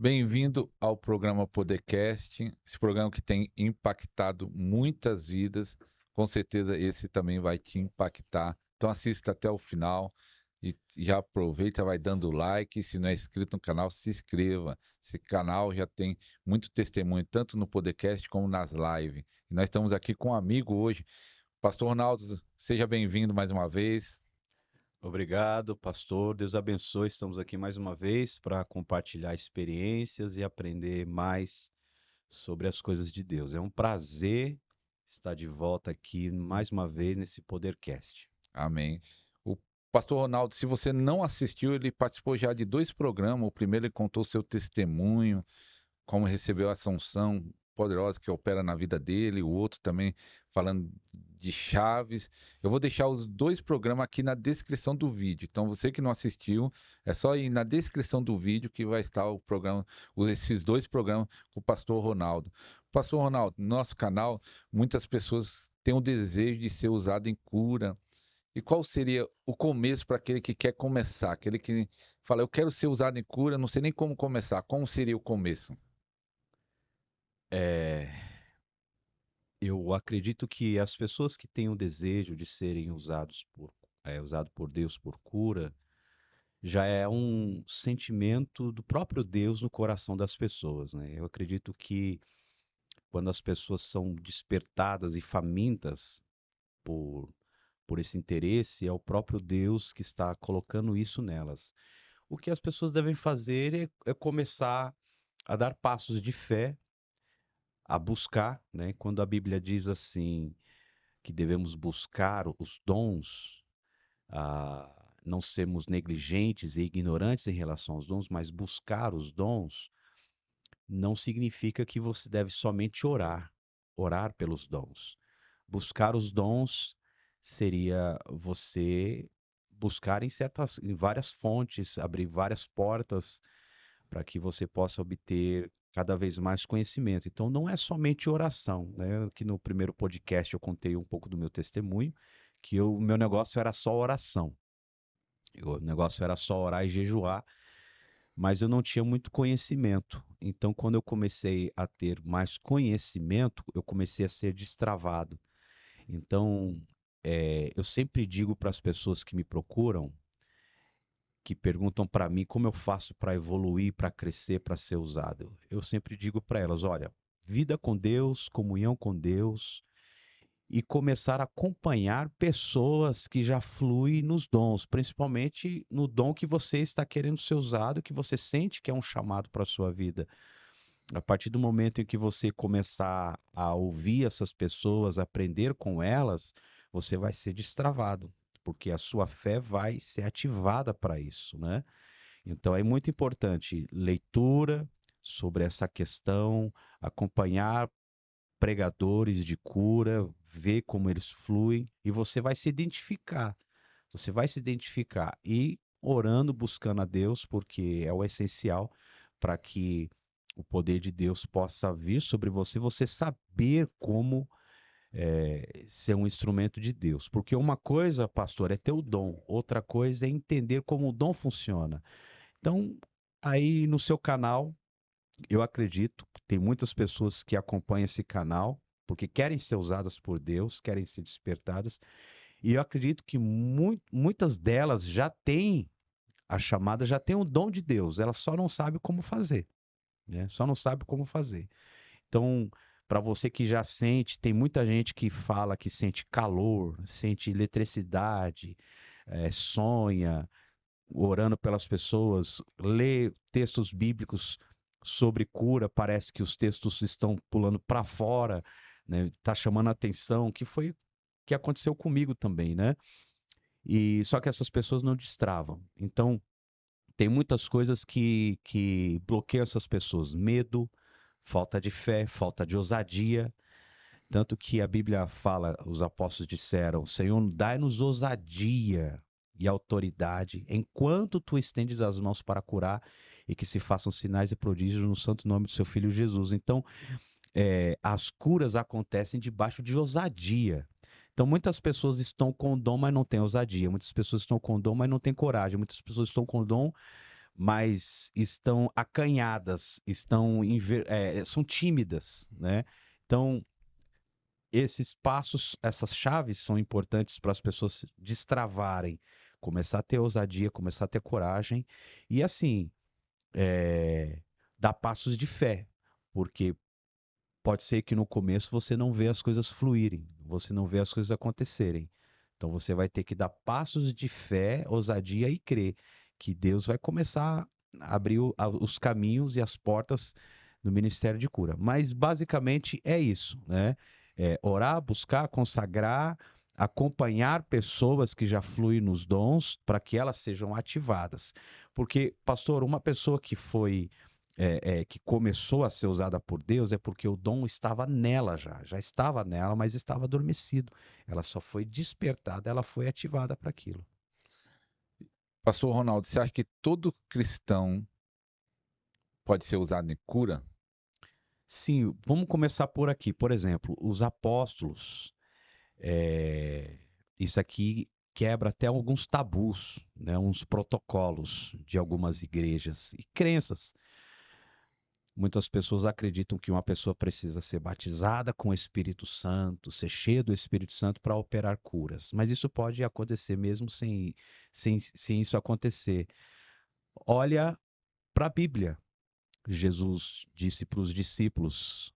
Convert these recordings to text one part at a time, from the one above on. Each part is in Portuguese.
Bem-vindo ao programa Podcast, esse programa que tem impactado muitas vidas. Com certeza esse também vai te impactar. Então assista até o final e já aproveita, vai dando like. Se não é inscrito no canal, se inscreva. Esse canal já tem muito testemunho, tanto no podcast como nas lives. E nós estamos aqui com um amigo hoje. Pastor Ronaldo, seja bem-vindo mais uma vez. Obrigado, pastor. Deus abençoe. Estamos aqui mais uma vez para compartilhar experiências e aprender mais sobre as coisas de Deus. É um prazer estar de volta aqui mais uma vez nesse Podercast. Amém. O Pastor Ronaldo, se você não assistiu, ele participou já de dois programas. O primeiro ele contou seu testemunho, como recebeu a Assunção poderosa que opera na vida dele, o outro também falando de chaves. Eu vou deixar os dois programas aqui na descrição do vídeo. Então, você que não assistiu, é só ir na descrição do vídeo que vai estar o programa, esses dois programas com o Pastor Ronaldo. Pastor Ronaldo, no nosso canal, muitas pessoas têm o desejo de ser usado em cura. E qual seria o começo para aquele que quer começar? Aquele que fala, eu quero ser usado em cura, não sei nem como começar. Como seria o começo? É, eu acredito que as pessoas que têm o desejo de serem usado por Deus por cura, já é um sentimento do próprio Deus no coração das pessoas, né? Eu acredito que quando as pessoas são despertadas e famintas por por esse interesse, é o próprio Deus que está colocando isso nelas. O que as pessoas devem fazer é começar a dar passos de fé, a buscar, né? Quando a Bíblia diz assim que devemos buscar os dons, não sermos negligentes e ignorantes em relação aos dons, mas buscar os dons, não significa que você deve somente orar pelos dons. Buscar os dons seria você buscar em várias fontes, abrir várias portas para que você possa obter cada vez mais conhecimento. Então não é somente oração, né? Que no primeiro podcast eu contei um pouco do meu testemunho, que o meu negócio era só oração. O negócio era só orar e jejuar, mas eu não tinha muito conhecimento. Então, quando eu comecei a ter mais conhecimento, eu comecei a ser destravado. Então, eu sempre digo para as pessoas que me procuram, que perguntam para mim como eu faço para evoluir, para crescer, para ser usado. Eu sempre digo para elas: olha, vida com Deus, comunhão com Deus e começar a acompanhar pessoas que já fluem nos dons, principalmente no dom que você está querendo ser usado, que você sente que é um chamado para a sua vida. A partir do momento em que você começar a ouvir essas pessoas, aprender com elas, você vai ser destravado, porque a sua fé vai ser ativada para isso, né? Então é muito importante leitura sobre essa questão, acompanhar pregadores de cura, ver como eles fluem e você vai se identificar. Você vai se identificar e orando, buscando a Deus, porque é o essencial para que o poder de Deus possa vir sobre você, você saber como ser um instrumento de Deus. Porque uma coisa, pastor, é ter o dom, outra coisa é entender como o dom funciona. Então, aí no seu canal, eu acredito que tem muitas pessoas que acompanham esse canal porque querem ser usadas por Deus, querem ser despertadas, e eu acredito que muitas delas já têm a chamada, já têm o dom de Deus, ela só não sabe como fazer, né? Só não sabe como fazer. Então, para você que já sente, tem muita gente que fala que sente calor, sente eletricidade, sonha, orando pelas pessoas, lê textos bíblicos sobre cura, parece que os textos estão pulando para fora, né? Tá chamando a atenção, que foi o que aconteceu comigo também, né? E só que essas pessoas não destravam. Então, tem muitas coisas que bloqueiam essas pessoas: medo, falta de fé, falta de ousadia. Tanto que a Bíblia fala, os apóstolos disseram: Senhor, dai-nos ousadia e autoridade, enquanto tu estendes as mãos para curar e que se façam sinais e prodígios no santo nome do seu filho Jesus. Então, as curas acontecem debaixo de ousadia. Então, muitas pessoas estão com dom, mas não têm ousadia. Muitas pessoas estão com dom, mas não têm coragem. Muitas pessoas estão com dom, mas estão acanhadas, são tímidas, né? Então, esses passos, essas chaves são importantes para as pessoas se destravarem, começar a ter ousadia, começar a ter coragem e, assim, dar passos de fé, porque pode ser que no começo você não vê as coisas fluírem, você não vê as coisas acontecerem. Então você vai ter que dar passos de fé, ousadia e crer que Deus vai começar a abrir os caminhos e as portas no ministério de cura. Mas basicamente é isso, né? Orar, buscar, consagrar, acompanhar pessoas que já fluem nos dons para que elas sejam ativadas. Porque, pastor, uma pessoa que que começou a ser usada por Deus é porque o dom estava nela já estava nela, mas estava adormecido. Ela só foi despertada, ela foi ativada para aquilo. Pastor Ronaldo, você acha que todo cristão pode ser usado em cura? Sim, vamos começar por aqui. Por exemplo, os apóstolos. Isso aqui quebra até alguns tabus, né, uns protocolos de algumas igrejas e crenças. Muitas pessoas acreditam que uma pessoa precisa ser batizada com o Espírito Santo, ser cheia do Espírito Santo para operar curas. Mas isso pode acontecer mesmo sem isso acontecer. Olha para a Bíblia. Jesus disse para os discípulos: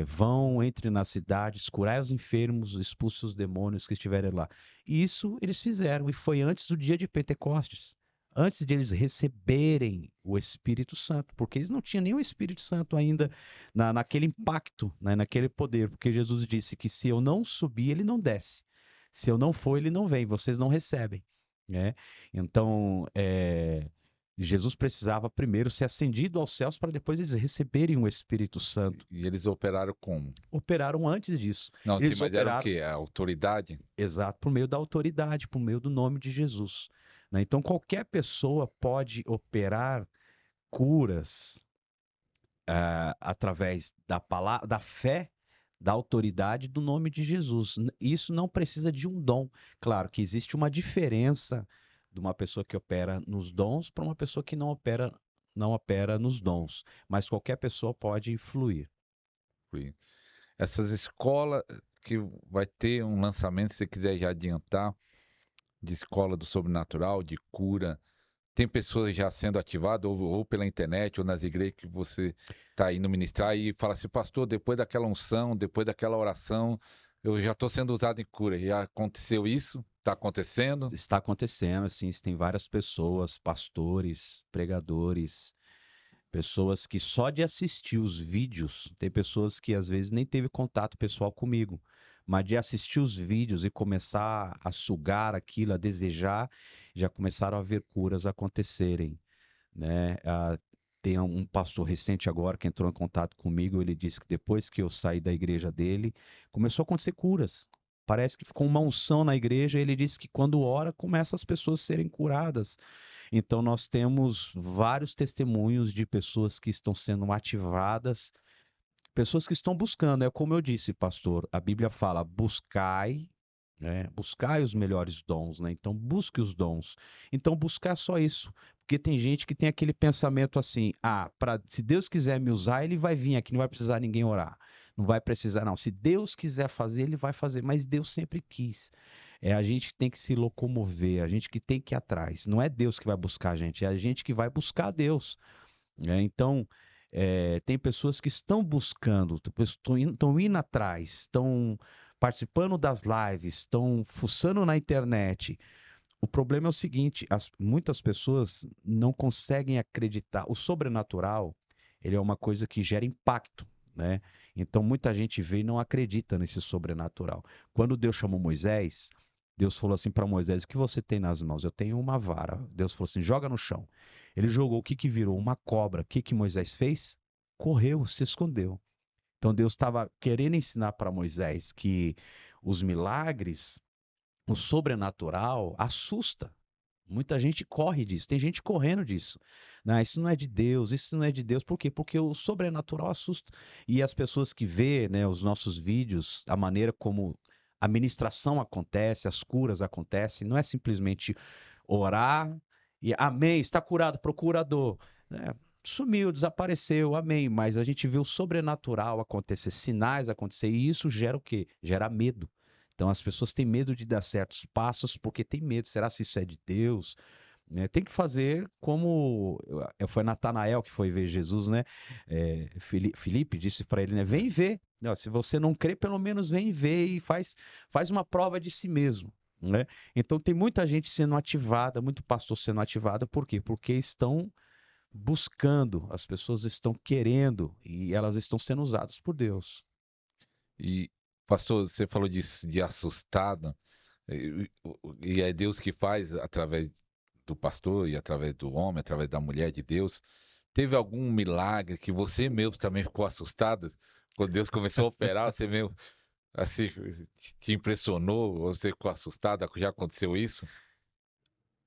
vão, entre nas cidades, curai os enfermos, expulsem os demônios que estiverem lá. E isso eles fizeram, e foi antes do dia de Pentecostes, antes de eles receberem o Espírito Santo, porque eles não tinham nem o Espírito Santo ainda naquele impacto, né, naquele poder, porque Jesus disse que se eu não subir, ele não desce. Se eu não for, ele não vem, vocês não recebem. Né? Então, Jesus precisava primeiro ser ascendido aos céus para depois eles receberem o Espírito Santo. E eles operaram como? Operaram antes disso. Não, sim, Eles mas era o operaram, quê? A autoridade? exato, por meio da autoridade, por meio do nome de Jesus. Né? Então, qualquer pessoa pode operar curas através da palavra, da fé, da autoridade do nome de Jesus. Isso não precisa de um dom. Claro que existe uma diferença de uma pessoa que opera nos dons para uma pessoa que não opera nos dons, mas qualquer pessoa pode fluir. Essas escolas que vai ter um lançamento, se você quiser já adiantar, de escola do sobrenatural, de cura, tem pessoas já sendo ativadas, ou pela internet, ou nas igrejas que você está indo ministrar, e fala assim, pastor, depois daquela unção, depois daquela oração, eu já estou sendo usado em cura. Já aconteceu isso? Está acontecendo? Está acontecendo, assim, tem várias pessoas, pastores, pregadores, pessoas que só de assistir os vídeos, tem pessoas que às vezes nem teve contato pessoal comigo, mas de assistir os vídeos e começar a sugar aquilo, a desejar, já começaram a ver curas acontecerem, né? Tem um pastor recente agora que entrou em contato comigo, ele disse que depois que eu saí da igreja dele, começou a acontecer curas. Parece que ficou uma unção na igreja, e ele disse que quando ora, começa as pessoas a serem curadas. Então, nós temos vários testemunhos de pessoas que estão sendo ativadas, pessoas que estão buscando. É como eu disse, pastor, a Bíblia fala: buscai, né? Buscai os melhores dons, né? Então, busque os dons. Então, buscar só isso. Porque tem gente que tem aquele pensamento assim: se Deus quiser me usar, ele vai vir aqui, não vai precisar ninguém orar. Não vai precisar, não. Se Deus quiser fazer, ele vai fazer. Mas Deus sempre quis. É a gente que tem que se locomover, a gente que tem que ir atrás. Não é Deus que vai buscar a gente, é a gente que vai buscar Deus. Né? Então, tem pessoas que estão buscando, estão indo atrás, estão participando das lives, estão fuçando na internet. O problema é o seguinte: muitas pessoas não conseguem acreditar. O sobrenatural, ele é uma coisa que gera impacto, né? Então muita gente vê e não acredita nesse sobrenatural. Quando Deus chamou Moisés, Deus falou assim para Moisés: o que você tem nas mãos? Eu tenho uma vara. Deus falou assim: joga no chão. Ele jogou, o que que virou? Uma cobra. O que que Moisés fez? Correu, se escondeu. Então Deus estava querendo ensinar para Moisés que os milagres, o sobrenatural assusta. Muita gente corre disso, tem gente correndo disso. Não, isso não é de Deus, isso não é de Deus. Por quê? Porque o sobrenatural assusta. E as pessoas que vê, né, os nossos vídeos, a maneira como a ministração acontece, as curas acontecem, não é simplesmente orar E amém, está curado, procurador. Né? Sumiu, desapareceu, amém. Mas a gente vê o sobrenatural acontecer, sinais acontecer, e isso gera o quê? Gera medo. Então as pessoas têm medo de dar certos passos porque tem medo. Será se isso é de Deus? Né? Tem que fazer como foi Natanael que foi ver Jesus, né? Filipe disse para ele, né? Vem ver. Não, se você não crê, pelo menos vem ver e faz uma prova de si mesmo. Né? Então tem muita gente sendo ativada, muito pastor sendo ativada, por quê? Porque estão buscando, as pessoas estão querendo e elas estão sendo usadas por Deus. E, pastor, você falou de assustado, e é Deus que faz através do pastor e através do homem, através da mulher de Deus. Teve algum milagre que você mesmo também ficou assustado? Quando Deus começou a operar, você mesmo assim, te impressionou? Você ficou assustado? Já aconteceu isso?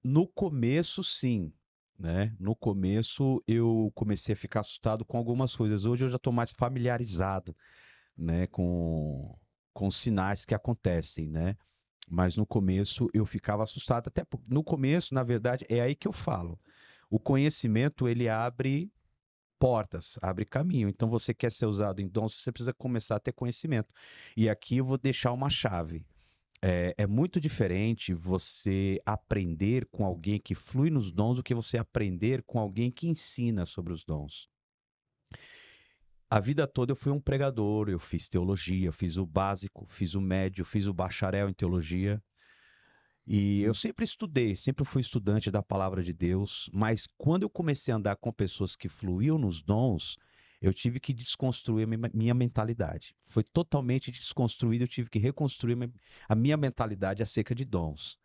No começo, sim. Né? No começo eu comecei a ficar assustado com algumas coisas. Hoje eu já estou mais familiarizado, né, com os sinais que acontecem, né? Mas no começo eu ficava assustado, até porque no começo, na verdade, é aí que eu falo. O conhecimento, ele abre portas, abre caminho. Então você quer ser usado em dons, você precisa começar a ter conhecimento. E aqui eu vou deixar uma chave. É muito diferente você aprender com alguém que flui nos dons do que você aprender com alguém que ensina sobre os dons. A vida toda eu fui um pregador, eu fiz teologia, eu fiz o básico, fiz o médio, fiz o bacharel em teologia. E eu sempre estudei, sempre fui estudante da palavra de Deus, mas quando eu comecei a andar com pessoas que fluíam nos dons, eu tive que desconstruir a minha mentalidade. Foi totalmente desconstruído, eu tive que reconstruir a minha mentalidade acerca de dons.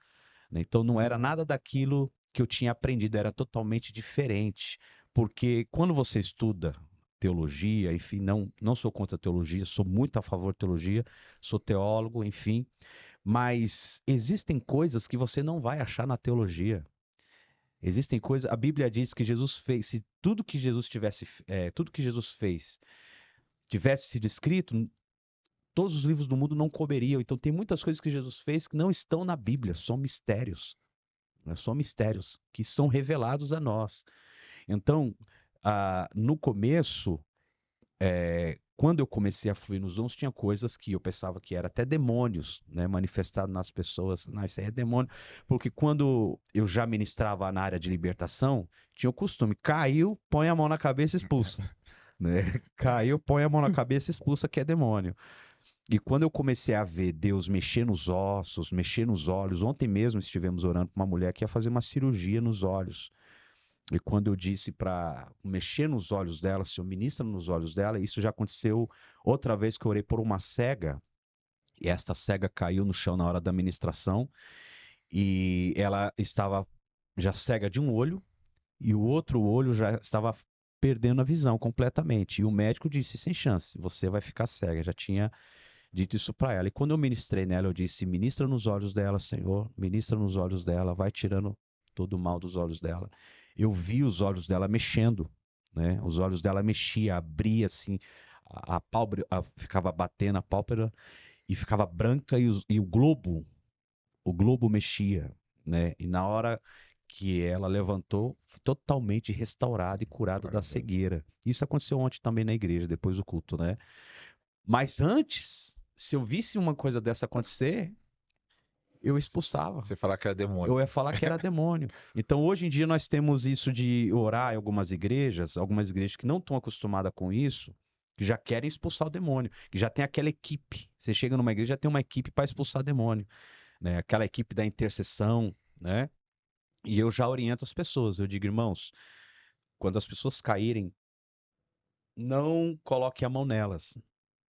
Né? Então não era nada daquilo que eu tinha aprendido, era totalmente diferente. Porque quando você estuda teologia, enfim, não sou contra a teologia, sou muito a favor de teologia, sou teólogo, enfim, mas existem coisas que você não vai achar na teologia. Existem coisas, a Bíblia diz que Jesus fez, se tudo que Jesus tudo que Jesus fez tivesse sido escrito, todos os livros do mundo não caberiam. Então tem muitas coisas que Jesus fez que não estão na Bíblia, são mistérios. Né? São mistérios que são revelados a nós. Então, no começo, quando eu comecei a fluir nos dons, tinha coisas que eu pensava que era até demônios, né, manifestado nas pessoas. Não, isso aí é demônio. Porque quando eu já ministrava na área de libertação, tinha o costume, caiu, põe a mão na cabeça e expulsa. Né? Caiu, põe a mão na cabeça e expulsa, que é demônio. E quando eu comecei a ver Deus mexer nos ossos, mexer nos olhos, ontem mesmo estivemos orando com uma mulher que ia fazer uma cirurgia nos olhos. E quando eu disse para mexer nos olhos dela, se eu ministro nos olhos dela, isso já aconteceu outra vez que eu orei por uma cega, e esta cega caiu no chão na hora da ministração, e ela estava já cega de um olho, e o outro olho já estava perdendo a visão completamente. E o médico disse, sem chance, você vai ficar cega. Já tinha dito isso para ela. E quando eu ministrei nela, eu disse, ministra nos olhos dela, Senhor, ministra nos olhos dela, vai tirando todo o mal dos olhos dela. Eu vi os olhos dela mexendo, né? Os olhos dela mexiam, abria assim, a pálpebra ficava batendo a pálpebra e ficava branca e o globo mexia, né? E na hora que ela levantou, foi totalmente restaurada e curada Glória da a Deus. cegueira. Isso aconteceu ontem também na igreja, depois do culto, né? Mas antes, se eu visse uma coisa dessa acontecer, eu expulsava. Você falar que era demônio. Eu ia falar que era demônio. Então, hoje em dia, nós temos isso de orar em algumas igrejas que não estão acostumadas com isso, que já querem expulsar o demônio, que já tem aquela equipe. Você chega numa igreja, já tem uma equipe para expulsar demônio, né? Aquela equipe da intercessão, né? E eu já oriento as pessoas. Eu digo, irmãos, quando as pessoas caírem, não coloque a mão nelas.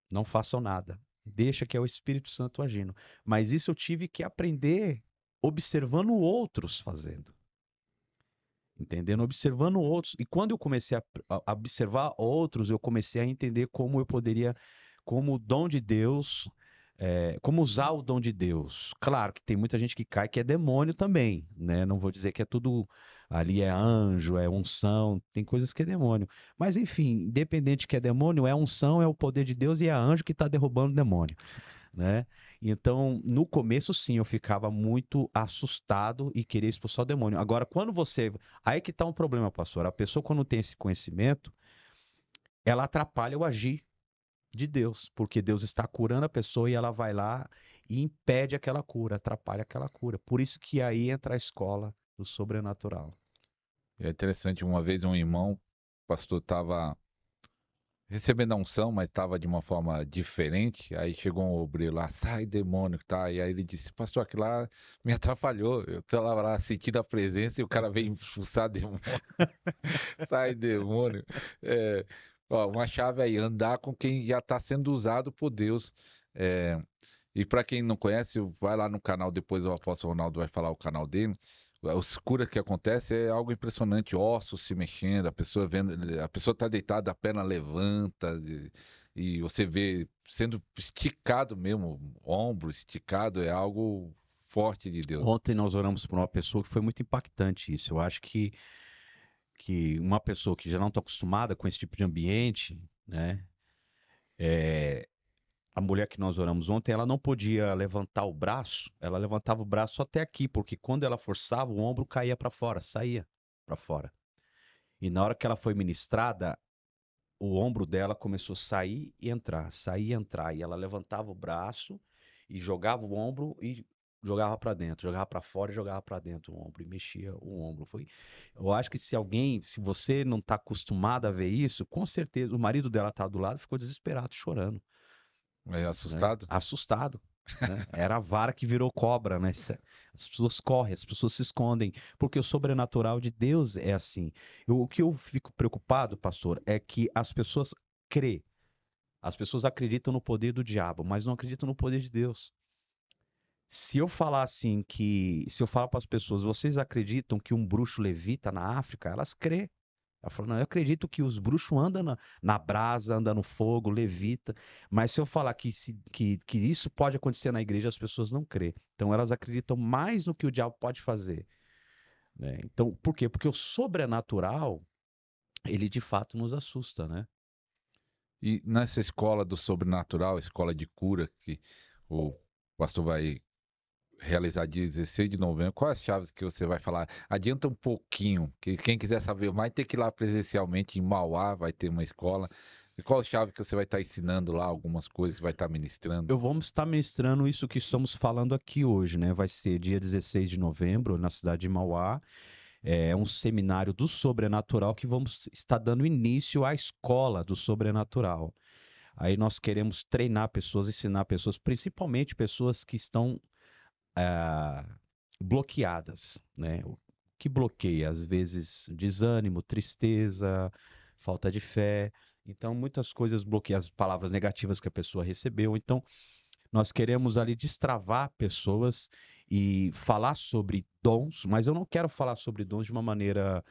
Não façam nada. Deixa que é o Espírito Santo agindo. Mas isso eu tive que aprender observando outros fazendo. Entendendo? Observando outros. E quando eu comecei a observar outros, eu comecei a entender como eu poderia, como o dom de Deus, como usar o dom de Deus. Claro que tem muita gente que cai que é demônio também, né? Não vou dizer que é tudo ali é anjo, é unção, tem coisas que é demônio. Mas enfim, independente que é demônio, é unção, é o poder de Deus e é anjo que está derrubando o demônio. né? Então, no começo, sim, eu ficava muito assustado e queria expulsar o demônio. Agora, quando você. Aí que está um problema, pastor. A pessoa, quando tem esse conhecimento, ela atrapalha o agir de Deus, porque Deus está curando a pessoa e ela vai lá e impede aquela cura, atrapalha aquela cura. Por isso que aí entra a escola do sobrenatural. É interessante, uma vez um irmão, o pastor estava recebendo a unção, mas estava de uma forma diferente. Aí chegou um obreiro lá, sai demônio, tá? E aí ele disse, pastor, aquilo lá me atrapalhou. Eu tô lá sentindo a presença e o cara veio expulsar demônio. Sai demônio. É, ó, uma chave aí, andar com quem já está sendo usado por Deus. É, e para quem não conhece, vai lá no canal, depois o Apóstolo Ronaldo vai falar o canal dele. As curas que acontece é algo impressionante, ossos se mexendo, a pessoa vendo, a pessoa está deitada, a perna levanta, e você vê sendo esticado mesmo, ombro esticado, é algo forte de Deus. Ontem nós oramos por uma pessoa que foi muito impactante isso. Eu acho que uma pessoa que já não está acostumada com esse tipo de ambiente, né? A mulher que nós oramos ontem, ela não podia levantar o braço, ela levantava o braço só até aqui, porque quando ela forçava, o ombro caía para fora, saía para fora. E na hora que ela foi ministrada, o ombro dela começou a sair e entrar. E ela levantava o braço e jogava o ombro e jogava para dentro, jogava para fora e jogava para dentro o ombro e mexia o ombro. Eu acho que se você não está acostumado a ver isso, com certeza o marido dela tá do lado, ficou desesperado, chorando, É né? assustado? Assustado, né? Era a vara que virou cobra, né? As pessoas correm, as pessoas se escondem, porque o sobrenatural de Deus é assim. O que eu fico preocupado, pastor, é que as pessoas crê. As pessoas acreditam no poder do diabo, mas não acreditam no poder de Deus. Se eu falar para as pessoas, vocês acreditam que um bruxo levita na África? Elas crê. Ela falou, não, eu acredito que os bruxos andam na brasa, andam no fogo, levita, mas se eu falar que isso pode acontecer na igreja, as pessoas não crê. Então elas acreditam mais no que o diabo pode fazer, né? Então, por quê? Porque o sobrenatural, ele de fato nos assusta, né? E nessa escola do sobrenatural, escola de cura, que o pastor vai realizar dia 16 de novembro, quais as chaves que você vai falar? Adianta um pouquinho, que quem quiser saber vai ter que ir lá presencialmente em Mauá, vai ter uma escola. E qual chave que você vai estar ensinando lá, algumas coisas que vai estar ministrando? Eu vamos estar ministrando isso que estamos falando aqui hoje, né? Vai ser dia 16 de novembro, na cidade de Mauá. É um seminário do sobrenatural que vamos estar dando início à escola do sobrenatural. Aí nós queremos treinar pessoas, ensinar pessoas, principalmente pessoas que estão bloqueadas, né? O que bloqueia? Às vezes desânimo, tristeza, falta de fé. Então, muitas coisas bloqueiam as palavras negativas que a pessoa recebeu. Então, nós queremos ali destravar pessoas e falar sobre dons, mas eu não quero falar sobre dons de uma maneira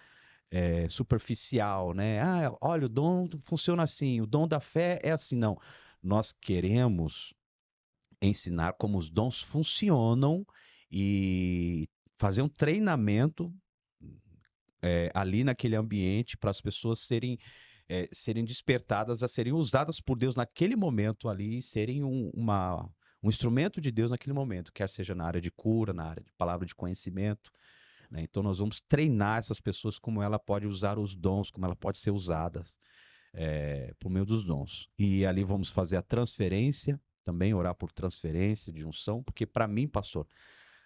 superficial, né? Ah, olha, o dom funciona assim, o dom da fé é assim, não. Nós queremos ensinar como os dons funcionam e fazer um treinamento ali naquele ambiente para as pessoas serem despertadas a serem usadas por Deus naquele momento ali e serem um instrumento de Deus naquele momento, quer seja na área de cura, na área de palavra de conhecimento, né? Então nós vamos treinar essas pessoas como ela pode usar os dons, como ela pode ser usada por meio dos dons. E ali vamos fazer a transferência, também orar por transferência de unção, porque para mim, pastor,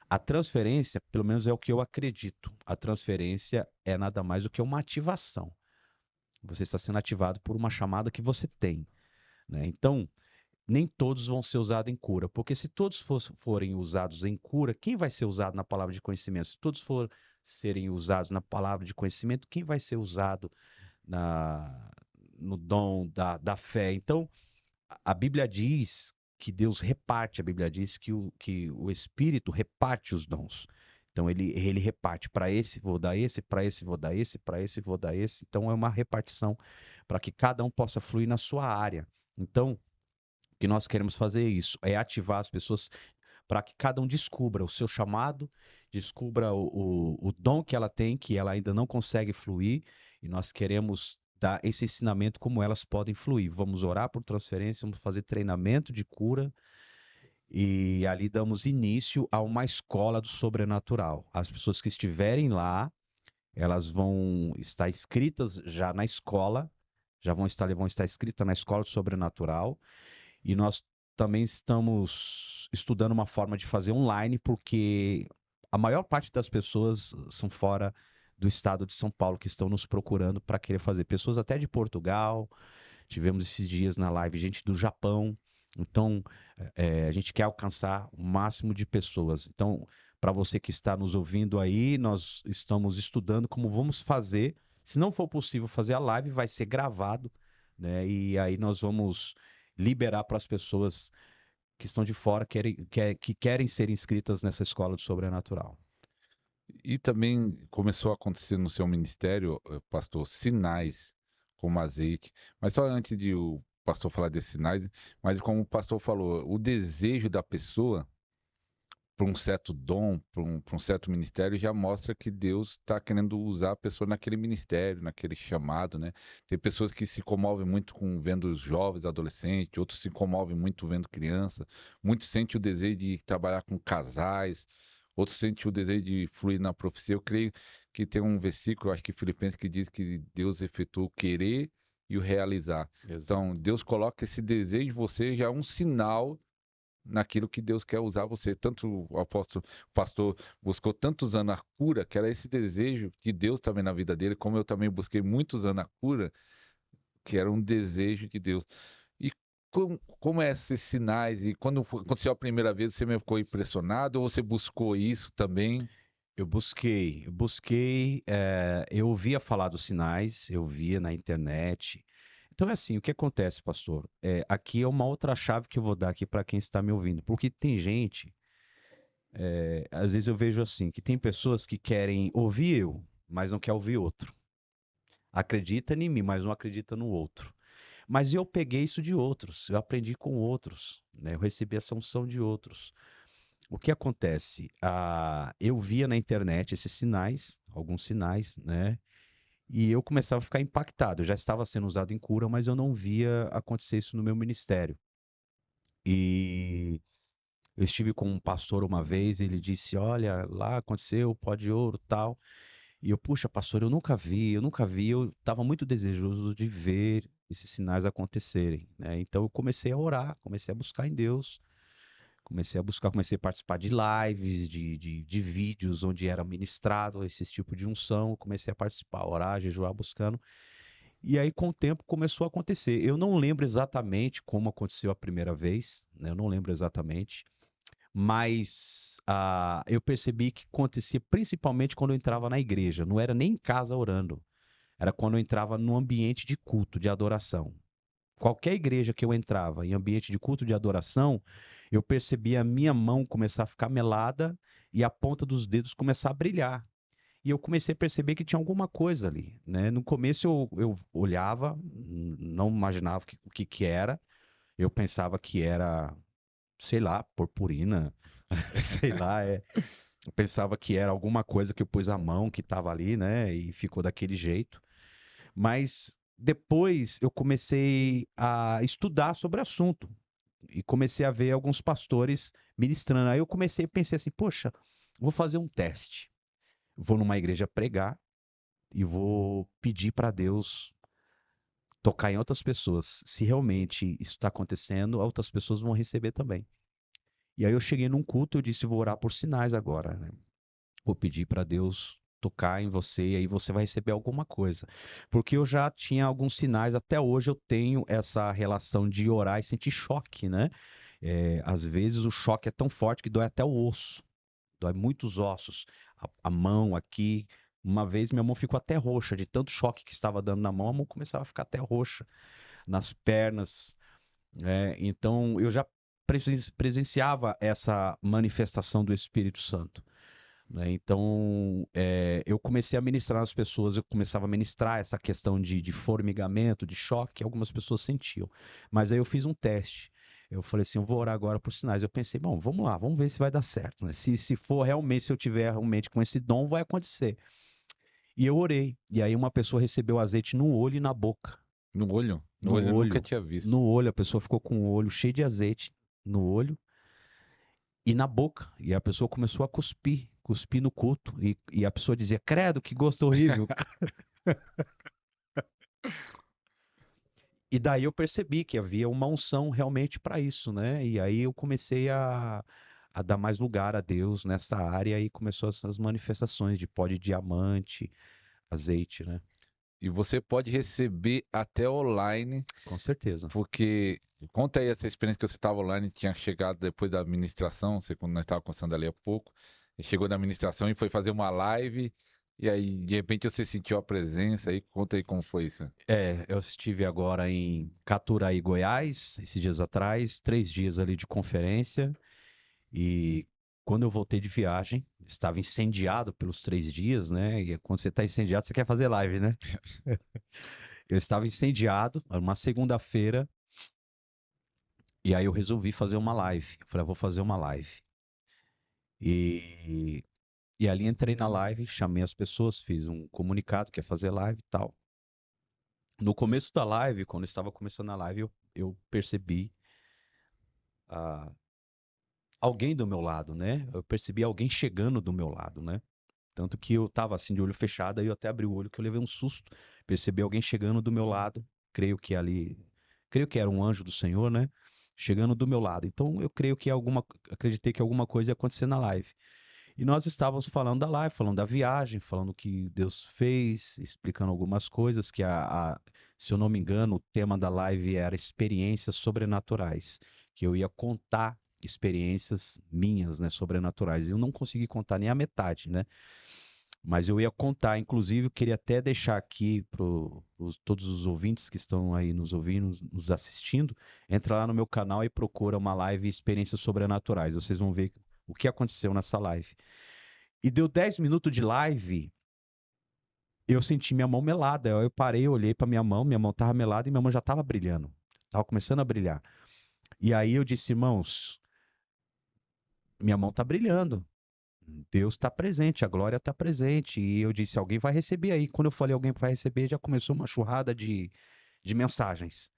a transferência, pelo menos é o que eu acredito, a transferência é nada mais do que uma ativação. Você está sendo ativado por uma chamada que você tem, né? Então, nem todos vão ser usados em cura, porque se todos forem usados em cura, quem vai ser usado na palavra de conhecimento? Se todos serem usados na palavra de conhecimento, quem vai ser usado na, no dom da fé? Então, a Bíblia diz que Deus reparte, a Bíblia diz que o Espírito reparte os dons. Então ele reparte para esse vou dar esse, para esse vou dar esse, para esse vou dar esse. Então é uma repartição para que cada um possa fluir na sua área. Então, o que nós queremos fazer é isso, é ativar as pessoas para que cada um descubra o seu chamado, descubra o dom que ela tem, que ela ainda não consegue fluir, e nós queremos dar esse ensinamento como elas podem fluir. Vamos orar por transferência, vamos fazer treinamento de cura E ali damos início a uma escola do sobrenatural. As pessoas que estiverem lá, elas vão estar inscritas já na escola, vão estar inscritas na escola do sobrenatural. E nós também estamos estudando uma forma de fazer online, porque a maior parte das pessoas são fora do estado de São Paulo que estão nos procurando para querer fazer. Pessoas até de Portugal, tivemos esses dias na live gente do Japão. Então, a gente quer alcançar o máximo de pessoas. Então, para você que está nos ouvindo aí, nós estamos estudando como vamos fazer. Se não for possível fazer a live, vai ser gravado, né? E aí nós vamos liberar para as pessoas que estão de fora, que querem ser inscritas nessa escola do sobrenatural. E também começou a acontecer no seu ministério, pastor, sinais como azeite. Mas só antes de o pastor falar desses sinais, mas como o pastor falou, o desejo da pessoa para um certo dom, para um certo ministério, já mostra que Deus está querendo usar a pessoa naquele ministério, naquele chamado, né? Tem pessoas que se comovem muito com vendo os jovens, adolescentes, outros se comovem muito vendo criança, muitos sentem o desejo de trabalhar com casais, outros sentem o desejo de fluir na profecia. Eu creio que tem um versículo, acho que Filipenses, que diz que Deus efetua o querer e o realizar. Exato. Então, Deus coloca esse desejo em você, já é um sinal naquilo que Deus quer usar você. Tanto o apóstolo, o pastor buscou tantos anos a cura, que era esse desejo de Deus também na vida dele, como eu também busquei muitos anos a cura, que era um desejo de Deus. E como é esses sinais? E quando aconteceu a primeira vez, você me ficou impressionado ou você buscou isso também? Eu ouvia falar dos sinais, eu via na internet. Então é assim, o que acontece, pastor? Aqui é uma outra chave que eu vou dar aqui para quem está me ouvindo, porque tem gente, às vezes eu vejo assim, que tem pessoas que querem ouvir eu, mas não quer ouvir outro. Acredita em mim, mas não acredita no outro. Mas eu peguei isso de outros, eu aprendi com outros, né? Eu recebi essa unção de outros. O que acontece? Eu via na internet esses sinais, alguns sinais, né? E eu começava a ficar impactado. Eu já estava sendo usado em cura, mas eu não via acontecer isso no meu ministério. E eu estive com um pastor uma vez, ele disse: Olha, lá aconteceu, pó de ouro, tal. E eu, puxa, pastor, eu nunca vi. Eu estava muito desejoso de ver esses sinais acontecerem, né? Então eu comecei a orar, comecei a buscar em Deus. Comecei a participar de lives, de vídeos onde era ministrado esse tipo de unção. Comecei a participar, orar, jejuar, buscando. E aí, com o tempo, começou a acontecer. Eu não lembro exatamente como aconteceu a primeira vez, né? Eu não lembro exatamente. Mas eu percebi que acontecia principalmente quando eu entrava na igreja. Não era nem em casa orando. Era quando eu entrava no ambiente de culto, de adoração. Qualquer igreja que eu entrava em ambiente de culto de adoração, eu percebia a minha mão começar a ficar melada e a ponta dos dedos começar a brilhar. E eu comecei a perceber que tinha alguma coisa ali, né? No começo eu olhava, não imaginava o que que era. Eu pensava que era, sei lá, purpurina, sei lá. Eu pensava que era alguma coisa que eu pus a mão que estava ali, né? E ficou daquele jeito. Mas depois eu comecei a estudar sobre o assunto e comecei a ver alguns pastores ministrando. Aí eu comecei a pensar assim, poxa, vou fazer um teste. Vou numa igreja pregar e vou pedir para Deus tocar em outras pessoas. Se realmente isso está acontecendo, outras pessoas vão receber também. E aí eu cheguei num culto, eu disse, vou orar por sinais agora, né? Vou pedir para Deus tocar em você e aí você vai receber alguma coisa. Porque eu já tinha alguns sinais, até hoje eu tenho essa relação de orar e sentir choque, né? Às vezes o choque é tão forte que dói até o osso, dói muitos ossos. A mão aqui, uma vez minha mão ficou até roxa, de tanto choque que estava dando na mão, a mão começava a ficar até roxa, nas pernas. Então eu já presenciava essa manifestação do Espírito Santo, né? Então, eu comecei a ministrar nas pessoas, eu começava a ministrar essa questão de formigamento, de choque, que algumas pessoas sentiam. Mas aí eu fiz um teste. Eu falei assim, eu vou orar agora por sinais. Eu pensei, bom, vamos lá, vamos ver se vai dar certo, né? Se for realmente, se eu tiver realmente com esse dom, vai acontecer. E eu orei. E aí uma pessoa recebeu azeite no olho e na boca. No olho? No No olho eu nunca olho. tinha visto. No olho, a pessoa ficou com o olho cheio de azeite no olho e na boca. E a pessoa começou a cuspir no culto. E a pessoa dizia, credo, que gosto horrível. E daí eu percebi que havia uma unção realmente para isso, né? E aí eu comecei a dar mais lugar a Deus nessa área e começou essas manifestações de pó de diamante, azeite, né? E você pode receber até online, Com certeza. porque conta aí essa experiência que você estava online, tinha chegado depois da administração, você quando nós estávamos conversando ali há pouco, e chegou da administração e foi fazer uma live, e aí de repente você sentiu a presença aí, conta aí como foi isso. Eu estive agora em Caturaí, Goiás, esses dias atrás, 3 dias ali de conferência. E quando eu voltei de viagem, estava incendiado pelos 3 dias, né? E quando você está incendiado, você quer fazer live, né? Eu estava incendiado, era uma segunda-feira, e aí eu resolvi fazer uma live. Eu falei, vou fazer uma live. E, e ali entrei na live, chamei as pessoas, fiz um comunicado que ia fazer live e tal. No começo da live, quando estava começando a live, eu percebi ah, alguém do meu lado, né? Eu percebi alguém chegando do meu lado, né? Tanto que eu tava assim de olho fechado, aí eu até abri o olho que eu levei um susto. Percebi alguém chegando do meu lado. Creio que ali, creio que era um anjo do Senhor, né? Chegando do meu lado. Então eu creio que acreditei que alguma coisa ia acontecer na live. E nós estávamos falando da live, falando da viagem, falando o que Deus fez, explicando algumas coisas que se eu não me engano, o tema da live era experiências sobrenaturais, que eu ia contar experiências minhas, né, sobrenaturais. Eu não consegui contar nem a metade, né? Mas eu ia contar, inclusive, eu queria até deixar aqui para todos os ouvintes que estão aí nos ouvindo, nos assistindo, entra lá no meu canal e procura uma live Experiências Sobrenaturais. Vocês vão ver o que aconteceu nessa live. E deu 10 minutos de live, eu senti minha mão melada. Eu parei, olhei para minha mão estava melada e minha mão já estava brilhando. Estava começando a brilhar. E aí eu disse, irmãos, minha mão está brilhando. Deus está presente, a glória está presente. E eu disse, alguém vai receber aí. Quando eu falei alguém vai receber, já começou uma churrada de mensagens,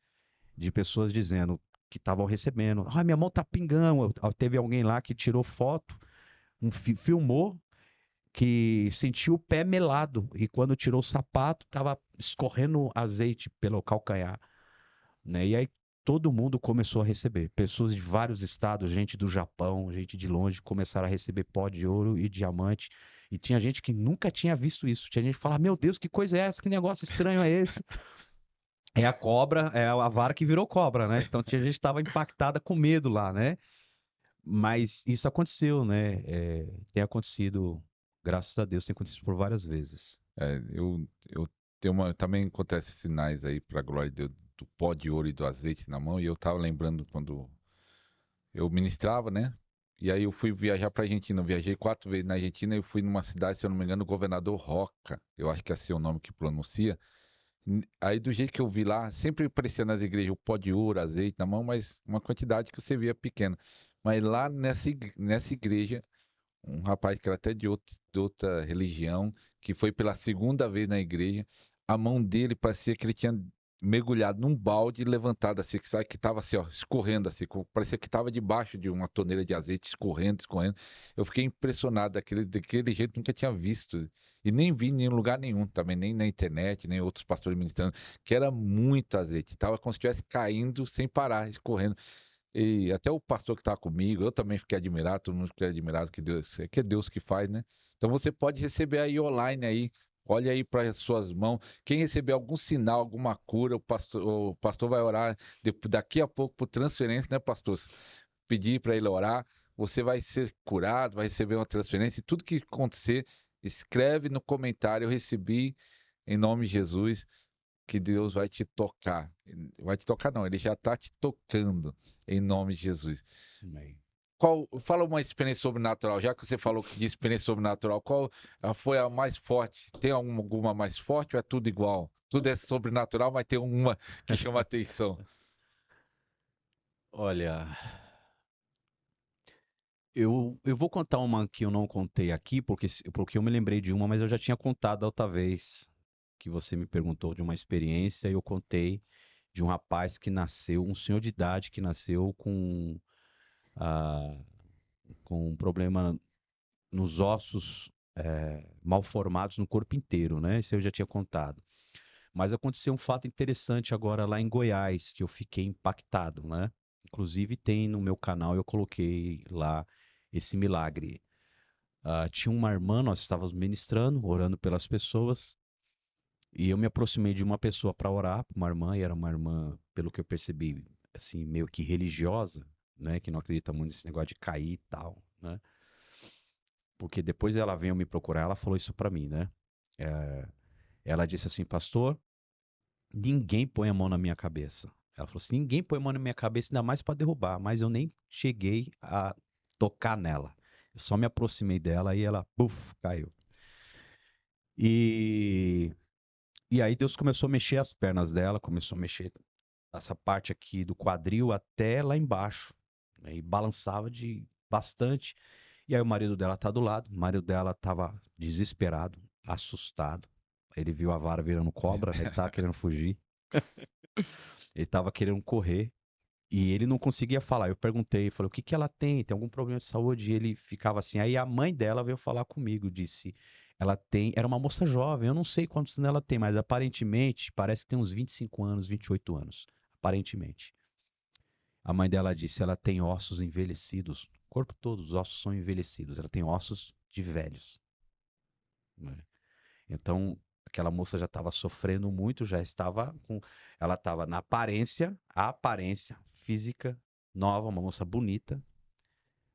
de pessoas dizendo que estavam recebendo. Ah, minha mão está pingando. Teve alguém lá que tirou foto, filmou, que sentiu o pé melado. E quando tirou o sapato, estava escorrendo azeite pelo calcanhar, né? E aí todo mundo começou a receber. Pessoas de vários estados, gente do Japão, gente de longe, começaram a receber pó de ouro e diamante. E tinha gente que nunca tinha visto isso. Tinha gente que falava, meu Deus, que coisa é essa? Que negócio estranho é esse? É a cobra, é a vara que virou cobra, né? Então tinha gente que estava impactada com medo lá, né? Mas isso aconteceu, né? Tem acontecido, graças a Deus, tem acontecido por várias vezes. Eu tenho uma, também acontece sinais aí para a glória de Deus, do pó de ouro e do azeite na mão, e eu tava lembrando quando eu ministrava, né? E aí eu fui viajar para Argentina, eu viajei 4 vezes na Argentina e eu fui numa cidade, se eu não me engano, o governador Roca, eu acho que é assim o nome que pronuncia. Aí do jeito que eu vi lá, sempre aparecia nas igrejas o pó de ouro, azeite na mão, mas uma quantidade que você via pequena. Mas lá nessa igreja, um rapaz que era até de outra religião, que foi pela segunda vez na igreja, a mão dele parecia que ele tinha mergulhado num balde e levantado assim, que sabe que estava assim, ó, escorrendo assim, parecia que estava debaixo de uma torneira de azeite, escorrendo, escorrendo. Eu fiquei impressionado daquele jeito, nunca tinha visto. E nem vi em nenhum lugar nenhum, também nem na internet, nem outros pastores ministrando, que era muito azeite. Tava como se estivesse caindo sem parar, escorrendo. E até o pastor que estava comigo, eu também fiquei admirado, todo mundo fiquei admirado que é Deus que faz, né? Então você pode receber aí online aí, olha aí para as suas mãos. Quem receber algum sinal, alguma cura, o pastor vai orar daqui a pouco por transferência, né, pastor? Pedir para ele orar, você vai ser curado, vai receber uma transferência e tudo que acontecer, escreve no comentário, eu recebi em nome de Jesus que Deus vai te tocar. Vai te tocar, não, ele já está te tocando em nome de Jesus. Amém. Fala uma experiência sobrenatural, já que você falou de experiência sobrenatural, qual foi a mais forte? Tem alguma mais forte ou é tudo igual? Tudo é sobrenatural, mas tem uma que chama atenção. Olha, eu vou contar uma que eu não contei aqui, porque eu me lembrei de uma, mas eu já tinha contado da outra vez que você me perguntou de uma experiência, e eu contei de um rapaz que nasceu, um senhor de idade que nasceu com ah, com um problema nos ossos mal formados no corpo inteiro, né? Isso eu já tinha contado. Mas aconteceu um fato interessante agora lá em Goiás, que eu fiquei impactado, né? Inclusive tem no meu canal, eu coloquei lá esse milagre. Tinha uma irmã, nós estávamos ministrando, orando pelas pessoas, e eu me aproximei de uma pessoa para orar, uma irmã, e era uma irmã, pelo que eu percebi, assim, meio que religiosa, né? Que não acredita muito nesse negócio de cair e tal, né? Porque depois ela veio me procurar, ela falou isso para mim, né? Ela disse assim, pastor, ninguém põe a mão na minha cabeça. Ela falou assim: ninguém põe a mão na minha cabeça, ainda mais para derrubar, mas eu nem cheguei a tocar nela. Eu só me aproximei dela e ela, puf, caiu. E, e aí Deus começou a mexer as pernas dela, começou a mexer essa parte aqui do quadril até lá embaixo, né, e balançava de bastante. E aí o marido dela tá do lado, o marido dela tava desesperado, assustado. Ele viu a vara virando cobra, né? Ele tava querendo fugir. Ele tava querendo correr. E ele não conseguia falar. Eu perguntei, falei, o que que ela tem? Tem algum problema de saúde? E ele ficava assim. Aí a mãe dela veio falar comigo, disse, ela tem, era uma moça jovem, eu não sei quantos anos ela tem, mas aparentemente parece que tem uns 25 anos, 28 anos, aparentemente. A mãe dela disse, ela tem ossos envelhecidos, o corpo todo, os ossos são envelhecidos, ela tem ossos de velhos, né? Então, aquela moça já estava sofrendo muito, já estava com. Ela estava na aparência, a aparência física, nova, uma moça bonita,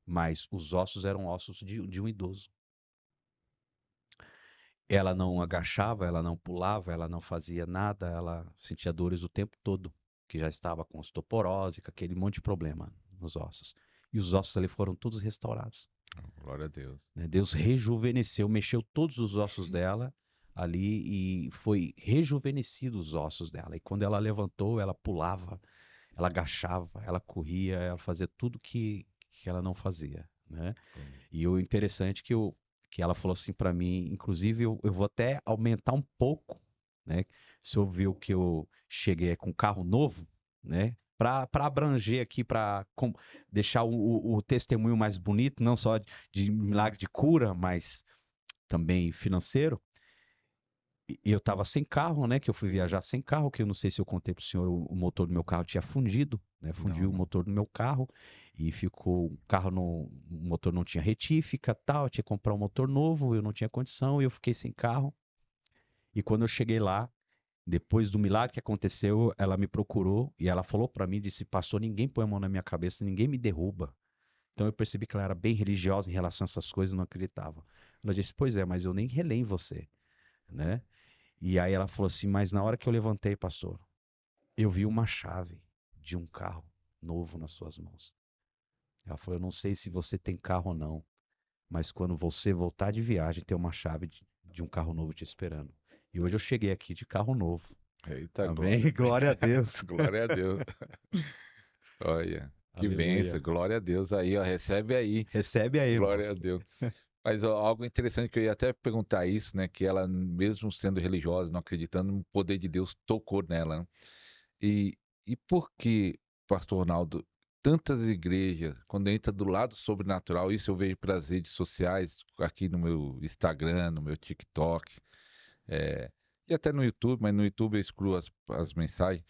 mas os ossos eram ossos de um idoso. Ela não agachava, ela não pulava, ela não fazia nada, ela sentia dores o tempo todo, que já estava com osteoporose, com aquele monte de problema nos ossos. E os ossos ali foram todos restaurados, Glória a Deus. né? Deus rejuvenesceu, mexeu todos os ossos dela ali e foi rejuvenescido os ossos dela. E quando ela levantou, ela pulava, ela agachava, ela corria, ela fazia tudo que ela não fazia, né? E o interessante que ela falou assim para mim, inclusive eu vou até aumentar um pouco, né? Se eu viu que eu cheguei com um carro novo, né? Para abranger aqui, para deixar o testemunho mais bonito, não só de milagre de cura, mas também financeiro. E eu estava sem carro, né? Que eu fui viajar sem carro, que eu não sei se eu contei para o senhor, o motor do meu carro tinha fundido, né? Não, Fundiu o não. motor do meu carro e ficou, o carro no, o motor não tinha retífica, tal, eu tinha que comprar um motor novo, eu não tinha condição e eu fiquei sem carro. E quando eu cheguei lá, depois do milagre que aconteceu, ela me procurou e ela falou para mim, disse, pastor, ninguém põe a mão na minha cabeça, ninguém me derruba. Então eu percebi que ela era bem religiosa em relação a essas coisas, não acreditava. Ela disse, pois é, mas eu nem relei em você, né? E aí ela falou assim, mas na hora que eu levantei, pastor, eu vi uma chave de um carro novo nas suas mãos. Ela falou, eu não sei se você tem carro ou não, mas quando você voltar de viagem, tem uma chave de um carro novo te esperando. E hoje eu cheguei aqui de carro novo. Eita, Amém? glória. Glória a Deus. Glória a Deus. Olha, que Aleluia. bênção. Glória a Deus aí, ó. Recebe aí. Recebe aí, Glória a irmãos. Deus. Mas ó, algo interessante que eu ia até perguntar isso, né? Que ela, mesmo sendo religiosa, não acreditando no poder de Deus, tocou nela, né? E por que, Pastor Ronaldo, tantas igrejas, quando entra do lado sobrenatural, isso eu vejo pelas redes sociais, aqui no meu Instagram, no meu TikTok, é, e até no YouTube, mas no YouTube eu excluo as mensagens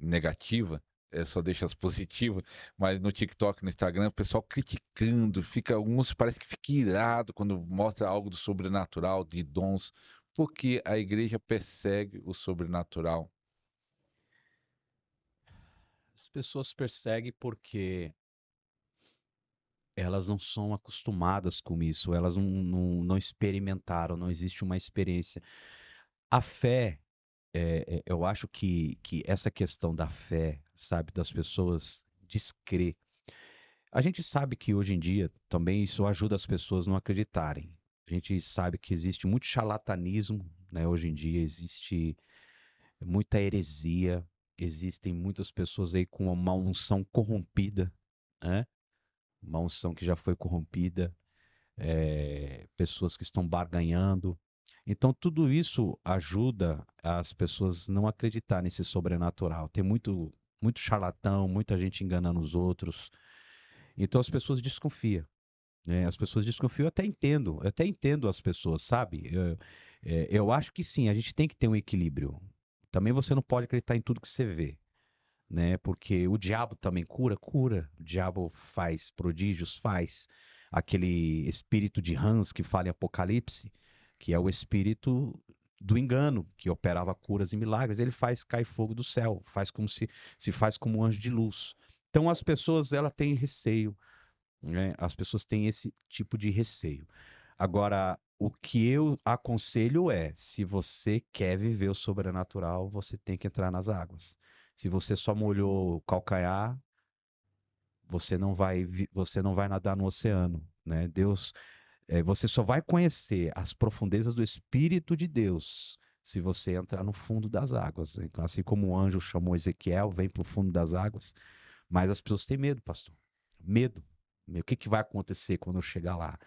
negativas, só deixo as positivas, mas no TikTok, no Instagram, o pessoal criticando, fica, alguns parece que fica irado quando mostra algo do sobrenatural, de dons, porque a igreja persegue o sobrenatural. As pessoas perseguem porque elas não são acostumadas com isso, elas não experimentaram, não existe uma experiência. A fé, eu acho que essa questão da fé, sabe, das pessoas descrer. A gente sabe que hoje em dia também isso ajuda as pessoas a não acreditarem. A gente sabe que existe muito charlatanismo, né? Hoje em dia existe muita heresia, existem muitas pessoas aí com uma unção corrompida, né? Uma unção que já foi corrompida, pessoas que estão barganhando. Então, tudo isso ajuda as pessoas não acreditar nesse sobrenatural. Tem muito charlatão, muita gente enganando os outros. Então, as pessoas desconfiam. As pessoas desconfiam, eu até entendo as pessoas, sabe? Eu acho que sim, a gente tem que ter um equilíbrio. Também você não pode acreditar em tudo que você vê, né? Porque o diabo também cura, cura. O diabo faz prodígios, faz. Aquele espírito de Hans que fala em Apocalipse, que é o espírito do engano, que operava curas e milagres, ele faz cair fogo do céu, faz como se faz como um anjo de luz. Então as pessoas ela têm receio, né? As pessoas têm esse tipo de receio. Agora, o que eu aconselho é, se você quer viver o sobrenatural, você tem que entrar nas águas. Se você só molhou o calcanhar, você não vai nadar no oceano, né? Você só vai conhecer as profundezas do Espírito de Deus se você entrar no fundo das águas. Então, assim como o anjo chamou Ezequiel, vem para o fundo das águas, mas as pessoas têm medo, pastor. Medo. O que que vai acontecer quando eu chegar lá?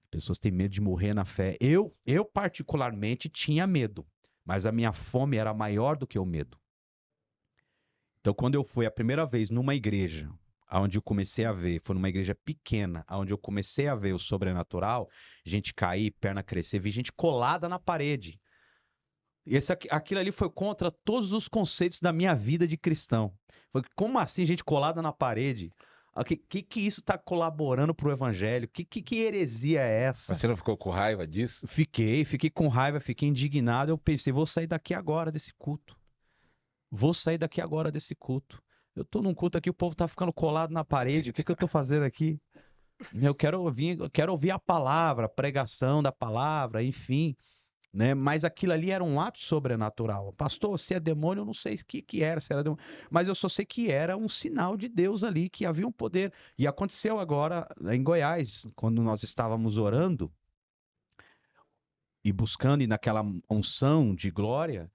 As pessoas têm medo de morrer na fé. Eu particularmente tinha medo, mas a minha fome era maior do que o medo. Então, quando eu fui a primeira vez numa igreja, onde eu comecei a ver, foi numa igreja pequena, onde eu comecei a ver o sobrenatural, gente cair, perna crescer, vi gente colada na parede. Aquilo ali foi contra todos os conceitos da minha vida de cristão. Foi, como assim, gente colada na parede? Que isso está colaborando para o evangelho? Que heresia é Mas essa? você não ficou com raiva disso? Fiquei com raiva, fiquei indignado. Eu pensei, vou sair daqui agora desse culto. Vou sair daqui agora desse culto. Eu tô num culto aqui, o povo tá ficando colado na parede. O que que eu tô fazendo aqui? Eu quero ouvir a palavra, a pregação da palavra, enfim, né? Mas aquilo ali era um ato sobrenatural. Pastor, se é demônio, eu não sei o que que era, se era demônio, mas eu só sei que era um sinal de Deus ali, que havia um poder. E aconteceu agora em Goiás, quando nós estávamos orando e buscando e naquela unção de glória,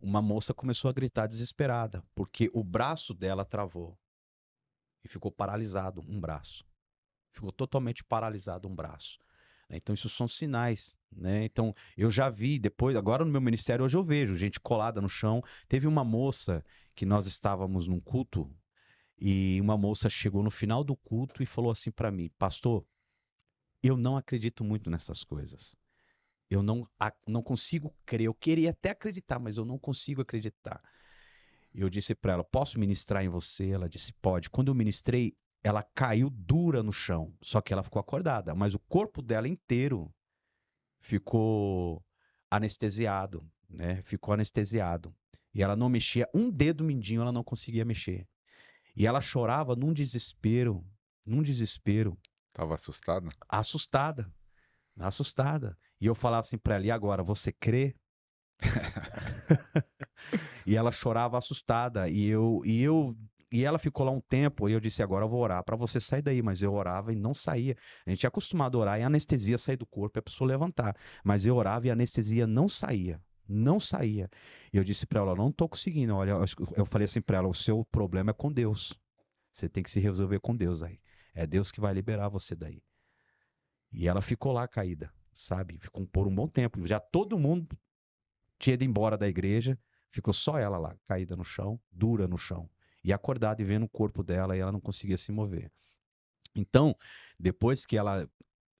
uma moça começou a gritar desesperada, porque o braço dela travou e ficou paralisado um braço. Ficou totalmente paralisado um braço. Então, isso são sinais, né? Então, eu já vi depois, agora no meu ministério, hoje eu vejo gente colada no chão. Teve uma moça que nós estávamos num culto e uma moça chegou no final do culto e falou assim para mim: Pastor, eu não acredito muito nessas coisas. Eu não consigo crer. Eu queria até acreditar, mas eu não consigo acreditar. Eu disse para ela: Posso ministrar em você? Ela disse: Pode. Quando eu ministrei, ela caiu dura no chão. Só que ela ficou acordada, mas o corpo dela inteiro ficou anestesiado, né? Ficou anestesiado. E ela não mexia um dedo mindinho, ela não conseguia mexer. E ela chorava num desespero, Tava assustado? assustada, assustada. E eu falava assim para ela: E agora, você crê? E ela chorava assustada. E ela ficou lá um tempo. E eu disse: Agora eu vou orar para você sair daí. Mas eu orava e não saía. A gente é acostumado a orar e a anestesia sair do corpo e a pessoa levantar. Mas eu orava e a anestesia não saía. Não saía. E eu disse para ela: Não estou conseguindo. Olha, eu falei assim para ela: O seu problema é com Deus. Você tem que se resolver com Deus aí. É Deus que vai liberar você daí. E ela ficou lá caída, sabe? Ficou por um bom tempo. Já todo mundo tinha ido embora da igreja, ficou só ela lá, caída no chão, dura no chão, e acordada e vendo o corpo dela e ela não conseguia se mover. Então, depois que ela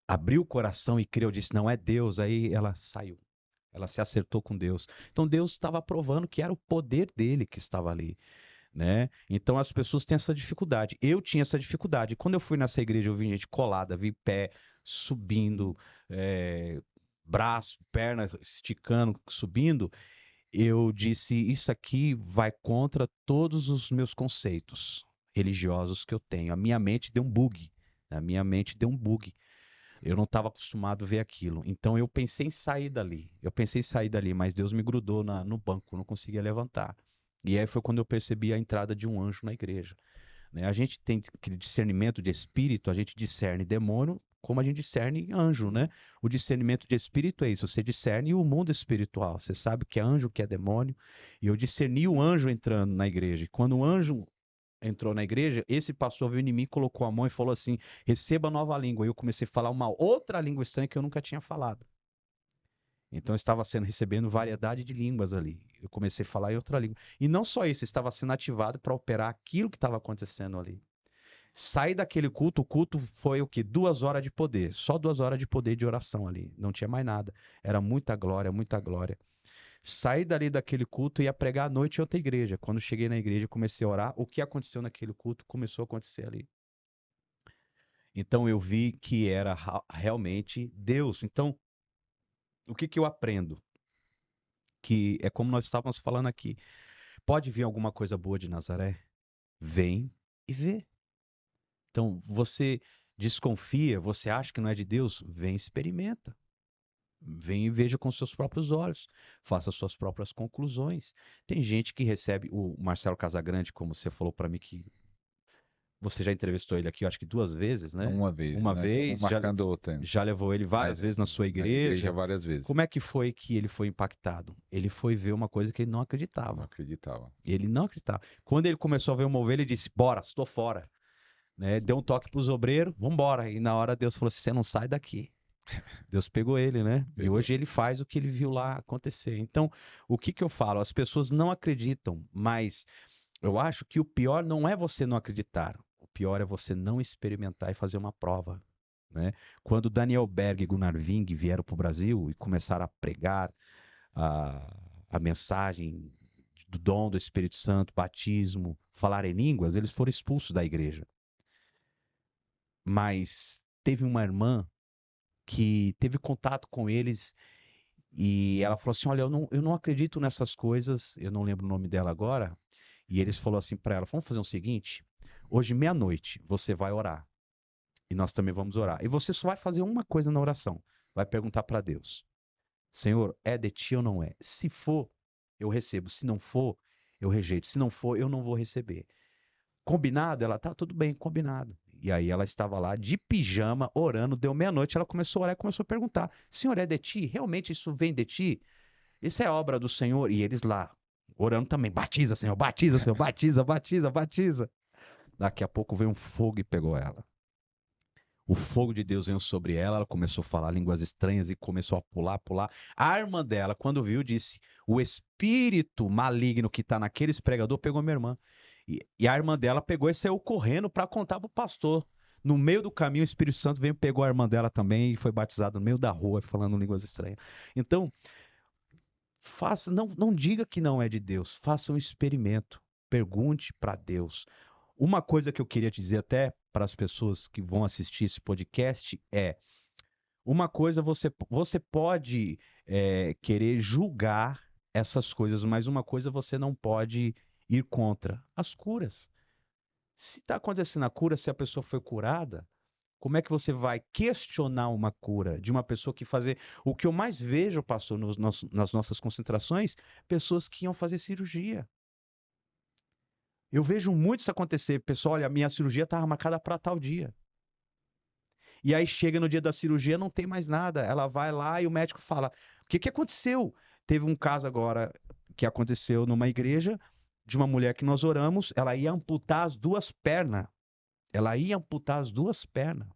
abriu o coração e creu, disse: Não é Deus, aí ela saiu. Ela se acertou com Deus. Então Deus estava provando que era o poder dele que estava ali, né? Então as pessoas têm essa dificuldade. Eu tinha essa dificuldade. Quando eu fui nessa igreja, eu vi gente colada, vi pé subindo, braço, perna esticando, subindo. Eu disse: Isso aqui vai contra todos os meus conceitos religiosos que eu tenho. A minha mente deu um bug. A minha mente deu um bug. Eu não estava acostumado a ver aquilo. Então eu pensei em sair dali. Eu pensei em sair dali, mas Deus me grudou no banco, não conseguia levantar. E aí foi quando eu percebi a entrada de um anjo na igreja, né? A gente tem aquele discernimento de espírito, a gente discerne demônio como a gente discerne anjo, né? O discernimento de espírito é isso, você discerne o mundo espiritual, você sabe o que é anjo, o que é demônio. E eu discerni o anjo entrando na igreja. E quando o anjo entrou na igreja, esse pastor veio em mim, colocou a mão e falou assim: Receba nova língua. E eu comecei a falar uma outra língua estranha que eu nunca tinha falado. Então eu estava recebendo variedade de línguas ali. Eu comecei a falar em outra língua. E não só isso, estava sendo ativado para operar aquilo que estava acontecendo ali. Saí daquele culto, o culto foi o quê? 2 horas de poder, só 2 horas de poder de oração ali, não tinha mais nada. Era muita glória, muita glória. Saí dali daquele culto e ia pregar à noite em outra igreja. Quando cheguei na igreja, comecei a orar. O que aconteceu naquele culto começou a acontecer ali. Então eu vi que era realmente Deus. Então, o que eu aprendo? Que é como nós estávamos falando aqui. Pode vir alguma coisa boa de Nazaré? Vem e vê. Então, você desconfia, você acha que não é de Deus? Vem e experimenta. Vem e veja com seus próprios olhos. Faça suas próprias conclusões. Tem gente que recebe, o Marcelo Casagrande, como você falou para mim, que você já entrevistou ele aqui, eu acho que 2 vezes, né? Uma vez, Uma né? Um vez, marcando outra. já levou ele várias Mas vezes na sua na igreja igreja. várias vezes. Como é que foi que ele foi impactado? Ele foi ver uma coisa que ele não Não acreditava. acreditava. Ele não acreditava. Quando ele começou a ver uma ovelha, ele disse: bora, estou fora. Né? Deu um toque para os obreiros, vambora. E na hora Deus falou assim: você não sai daqui. Deus pegou ele, né? E Pegou. hoje ele faz o que ele viu lá acontecer. Então, o que eu falo? As pessoas não acreditam, mas eu acho que o pior não é você não acreditar. O pior é você não experimentar e fazer uma prova. Né? Quando Daniel Berg e Gunnar Wing vieram para o Brasil e começaram a pregar a mensagem do dom do Espírito Santo, batismo, falar em línguas, eles foram expulsos da igreja. Mas teve uma irmã que teve contato com eles e ela falou assim: olha, eu não acredito nessas coisas, eu não lembro o nome dela agora. E eles falaram assim para ela: vamos fazer o seguinte, hoje meia-noite você vai orar e nós também vamos orar. E você só vai fazer uma coisa na oração, vai perguntar para Deus: Senhor, é de ti ou não é? Se for, eu recebo. Se não for, eu rejeito. Se não for, eu não vou receber. Combinado? Ela, tá, tudo bem, combinado. E aí ela estava lá de pijama, orando, deu meia-noite, ela começou a orar e começou a perguntar: Senhor, é de ti? Realmente isso vem de ti? Isso é obra do Senhor? E eles lá, orando também: batiza, Senhor, batiza, batiza, batiza. Daqui a pouco veio um fogo e pegou ela. O fogo de Deus veio sobre ela, ela começou a falar línguas estranhas e começou a pular, pular. A irmã dela, quando viu, disse: o espírito maligno que está naquele pregador pegou minha irmã. E a irmã dela pegou e saiu correndo para contar para o pastor. No meio do caminho, o Espírito Santo veio, pegou a irmã dela também e foi batizada no meio da rua, falando línguas estranhas. Então, faça, não diga que não é de Deus, faça um experimento. Pergunte para Deus. Uma coisa que eu queria te dizer até para as pessoas que vão assistir esse podcast é: uma coisa você pode querer julgar essas coisas, mas uma coisa você não pode ir contra: as curas. Se está acontecendo a cura, se a pessoa foi curada, como é que você vai questionar uma cura de uma pessoa que fazer... O que eu mais vejo, pastor, nas nossas concentrações, pessoas que iam fazer cirurgia. Eu vejo muito isso acontecer. Pessoal, olha, a minha cirurgia estava marcada para tal dia. E aí chega no dia da cirurgia, não tem mais nada. Ela vai lá e o médico fala: o que aconteceu? Teve um caso agora que aconteceu numa igreja de uma mulher que nós oramos, ela ia amputar as 2 pernas. Ela ia amputar as 2 pernas.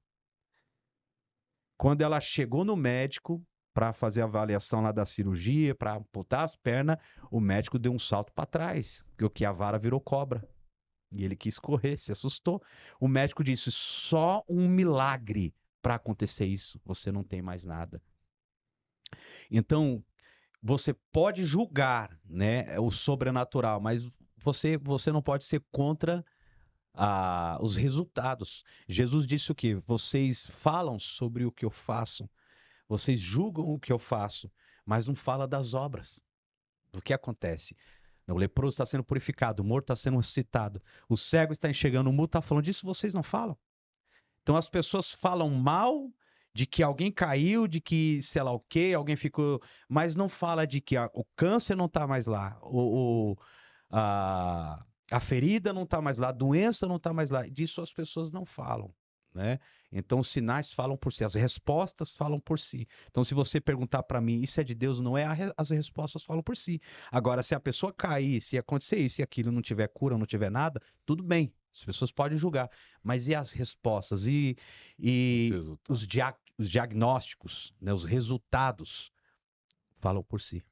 Quando ela chegou no médico para fazer a avaliação lá da cirurgia, para amputar as pernas, o médico deu um salto para trás, porque a vara virou cobra. E ele quis correr, se assustou. O médico disse: só um milagre para acontecer isso. Você não tem mais nada. Então, você pode julgar, né, o sobrenatural, mas você não pode ser contra os resultados. Jesus disse o quê? Vocês falam sobre o que eu faço, vocês julgam o que eu faço, mas não fala das obras. Do que acontece? O leproso está sendo purificado, o morto está sendo ressuscitado, o cego está enxergando, o mudo está falando. Disso vocês não falam. Então as pessoas falam mal de que alguém caiu, de que sei lá o quê, alguém ficou, mas não fala de que o câncer não está mais lá, a ferida não está mais lá, a doença não está mais lá. Disso as pessoas não falam. Né? Então os sinais falam por si, as respostas falam por si. Então se você perguntar para mim, isso é de Deus, não é, as respostas falam por si. Agora, se a pessoa cair, se acontecer isso e aquilo, não tiver cura, não tiver nada, tudo bem, as pessoas podem julgar. Mas e as respostas? E os diagnósticos, né? Os resultados falam por si.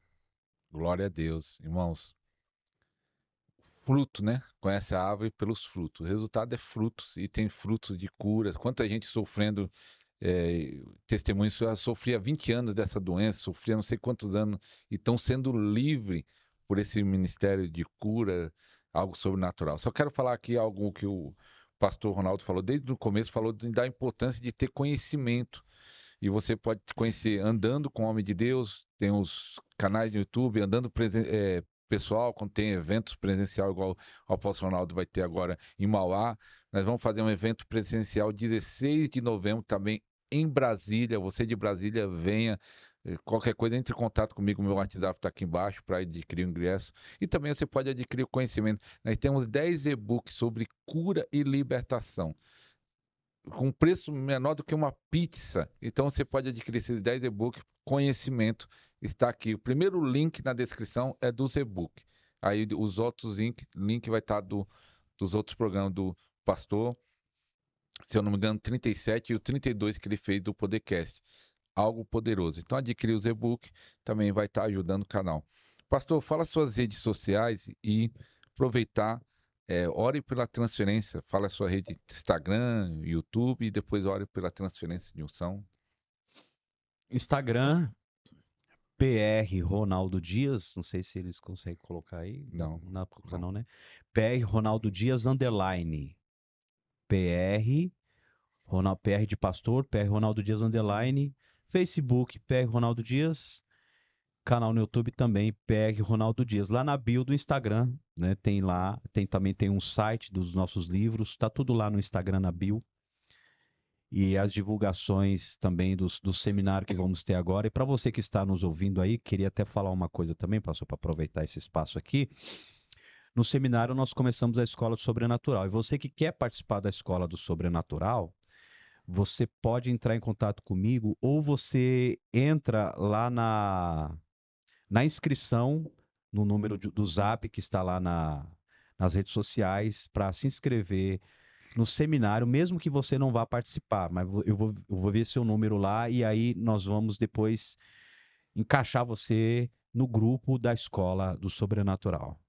Glória a Deus. Irmãos, fruto, né? Conhece a árvore pelos frutos. O resultado é frutos, e tem frutos de cura. Quanta gente sofrendo, testemunhos, sofria 20 anos dessa doença, sofria não sei quantos anos, e estão sendo livres por esse ministério de cura, algo sobrenatural. Só quero falar aqui algo que o pastor Ronaldo falou desde o começo, falou da importância de ter conhecimento. E você pode conhecer andando com o homem de Deus, tem os canais no YouTube, andando pessoal, quando tem eventos presencial, igual o apóstolo Ronaldo vai ter agora em Mauá. Nós vamos fazer um evento presencial 16 de novembro também em Brasília. Você de Brasília, venha. Qualquer coisa, entre em contato comigo, meu WhatsApp está aqui embaixo para adquirir o ingresso. E também você pode adquirir o conhecimento. Nós temos 10 e-books sobre cura e libertação, com preço menor do que uma pizza. Então você pode adquirir esses 10 e-books. Conhecimento está aqui. O primeiro link na descrição é dos e-books. Aí os outros link vai estar dos outros programas do pastor, se eu não me engano, 37 e o 32 que ele fez do Podercast. Algo poderoso. Então adquirir os e-books também vai estar ajudando o canal. Pastor, fala suas redes sociais e aproveitar, ore pela transferência. Fala a sua rede Instagram, YouTube e depois ore pela transferência de unção. Instagram, PR Ronaldo Dias, não sei se eles conseguem colocar aí. Não. Não, né? PR Ronaldo Dias, underline. PR de pastor, PR Ronaldo Dias, underline. Facebook, PR Ronaldo Dias. Canal no YouTube também, PR Ronaldo Dias. Lá na bio do Instagram, né? Tem lá, também tem um site dos nossos livros, tá tudo lá no Instagram na bio. E as divulgações também do seminário que vamos ter agora. E para você que está nos ouvindo aí, queria até falar uma coisa também, pastor, para aproveitar esse espaço aqui. No seminário nós começamos a Escola do Sobrenatural. E você que quer participar da Escola do Sobrenatural, você pode entrar em contato comigo ou você entra lá na inscrição, no número do Zap que está lá nas redes sociais, para se inscrever no seminário, mesmo que você não vá participar, mas eu vou ver seu número lá e aí nós vamos depois encaixar você no grupo da Escola do Sobrenatural.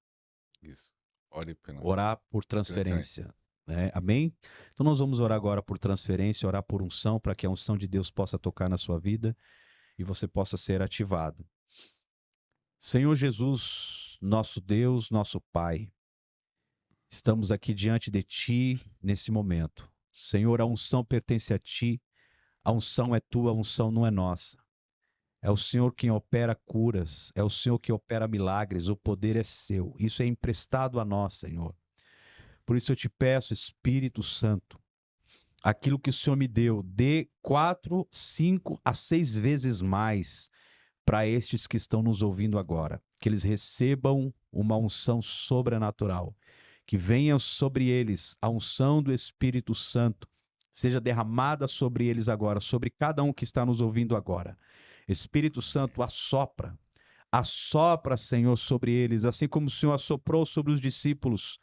Isso. Ore pela Orar por transferência. Né? Amém? Então nós vamos orar agora por transferência, orar por unção, para que a unção de Deus possa tocar na sua vida e você possa ser ativado. Senhor Jesus, nosso Deus, nosso Pai, estamos aqui diante de Ti nesse momento. Senhor, a unção pertence a Ti, a unção é Tua, a unção não é nossa. É o Senhor quem opera curas, é o Senhor que opera milagres, o poder é seu. Isso é emprestado a nós, Senhor. Por isso eu te peço, Espírito Santo, aquilo que o Senhor me deu, dê 4, 5 a 6 vezes mais para estes que estão nos ouvindo agora, que eles recebam uma unção sobrenatural, que venha sobre eles a unção do Espírito Santo, seja derramada sobre eles agora, sobre cada um que está nos ouvindo agora. Espírito Santo, assopra, Senhor, sobre eles, assim como o Senhor assoprou sobre os discípulos